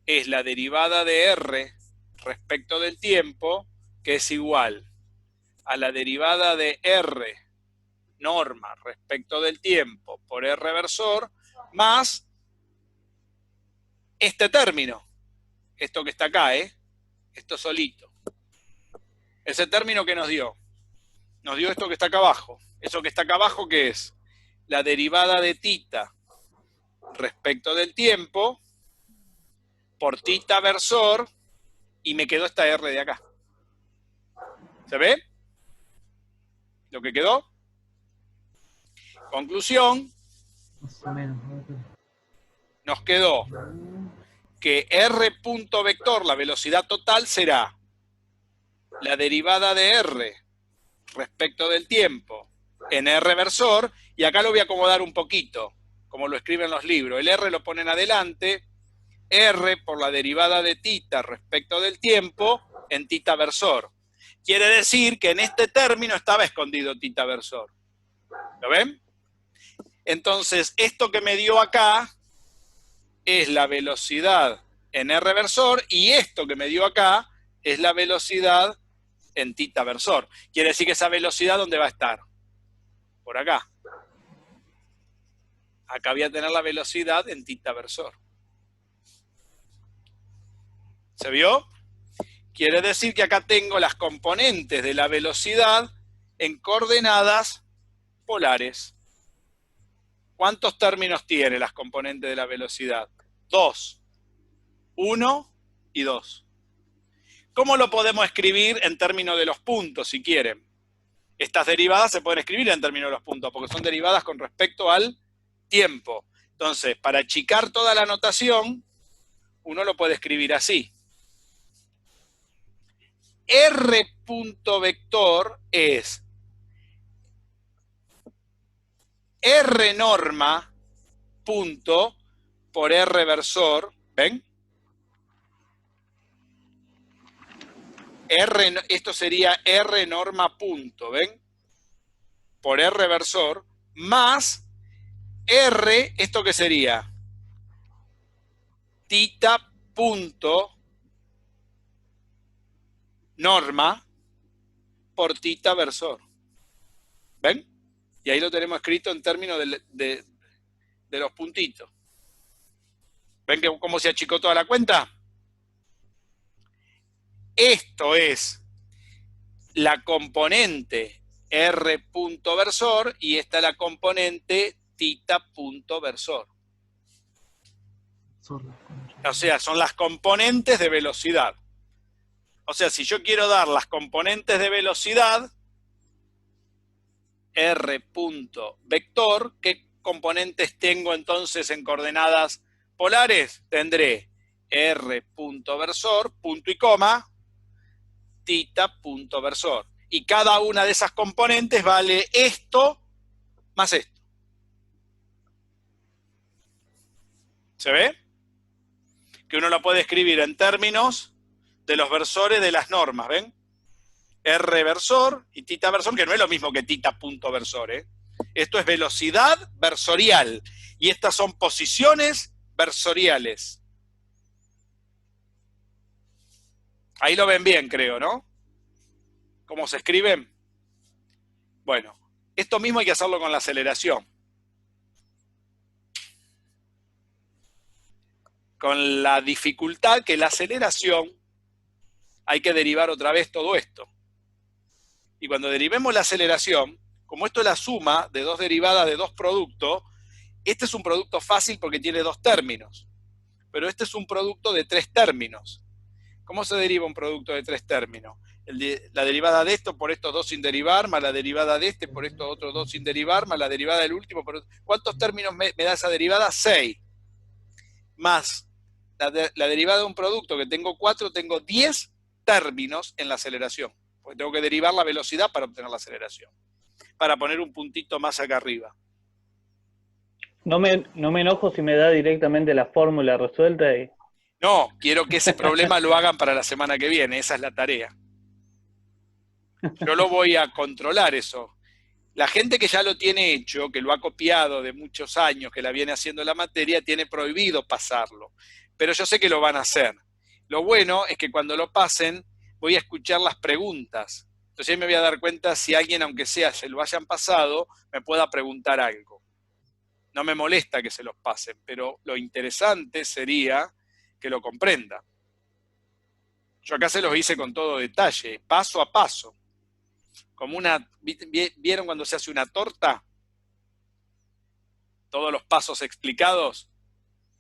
es la derivada de R respecto del tiempo, que es igual a la derivada de R norma respecto del tiempo por R versor, más este término. Esto que está acá, esto solito. Ese término que nos dio esto que está acá abajo. Eso que está acá abajo, ¿qué es? La derivada de tita respecto del tiempo por tita versor, y me quedó esta R de acá. ¿Se ve? ¿Lo que quedó? Conclusión, Más o menos. nos quedó que R punto vector, la velocidad total, será la derivada de R respecto del tiempo en R versor, y acá lo voy a acomodar un poquito, como lo escriben los libros. El R lo ponen adelante, R por la derivada de tita respecto del tiempo en tita versor. Quiere decir que en este término estaba escondido tita versor. ¿Lo ven? Entonces, esto que me dio acá es la velocidad en R versor, y esto que me dio acá es la velocidad en tita versor. Quiere decir que esa velocidad, ¿dónde va a estar? Por acá. Acá voy a tener la velocidad en tita versor. ¿Se vio? Quiere decir que acá tengo las componentes de la velocidad en coordenadas polares. ¿Cuántos términos tiene las componentes de la velocidad? 2. 1 y 2. ¿Cómo lo podemos escribir en términos de los puntos, si quieren? Estas derivadas se pueden escribir en términos de los puntos, porque son derivadas con respecto al tiempo. Entonces, para achicar toda la notación, uno lo puede escribir así. R punto vector es R norma punto por R versor, ¿ven? Esto sería R norma punto, ¿ven? Por R versor, más R, ¿esto qué sería? Tita punto norma por tita versor. ¿Ven? Y ahí lo tenemos escrito en términos de los puntitos. ¿Ven cómo se achicó toda la cuenta? Esto es la componente R punto versor, y esta es la componente tita punto versor. O sea, son las componentes de velocidad. O sea, si yo quiero dar las componentes de velocidad, R punto vector, ¿qué componentes tengo entonces en coordenadas polares? Tendré R punto versor, punto y coma, tita punto versor. Y cada una de esas componentes vale esto más esto. ¿Se ve? Que uno lo puede escribir en términos de los versores de las normas, ¿ven? R versor y tita versor, que no es lo mismo que tita punto versor, ¿eh? Esto es velocidad versorial, y estas son posiciones versoriales. Ahí lo ven bien, creo, ¿no? ¿Cómo se escriben? Bueno, esto mismo hay que hacerlo con la aceleración. Con la dificultad que la aceleración hay que derivar otra vez todo esto. Y cuando derivemos la aceleración, como esto es la suma de dos derivadas de dos productos, este es un producto fácil porque tiene dos términos. Pero este es un producto de tres términos. ¿Cómo se deriva un producto de tres términos? La derivada de esto por estos dos sin derivar, más la derivada de este por estos otros dos sin derivar, más la derivada del último por otro. ¿Cuántos términos me da esa derivada? 6. Más la derivada de un producto que tengo 4, tengo 10 términos en la aceleración. Porque tengo que derivar la velocidad para obtener la aceleración. Para poner un puntito más acá arriba. No me enojo si me da directamente la fórmula resuelta y... No, quiero que ese problema lo hagan para la semana que viene, esa es la tarea. Yo lo voy a controlar eso. La gente que ya lo tiene hecho, que lo ha copiado de muchos años, que la viene haciendo la materia, tiene prohibido pasarlo. Pero yo sé que lo van a hacer. Lo bueno es que cuando lo pasen, voy a escuchar las preguntas. Entonces ahí me voy a dar cuenta si alguien, aunque sea, se lo hayan pasado, me pueda preguntar algo. No me molesta que se los pasen, pero lo interesante sería que lo comprenda. Yo acá se los hice con todo detalle, paso a paso. Como una, ¿vieron cuando se hace una torta? Todos los pasos explicados.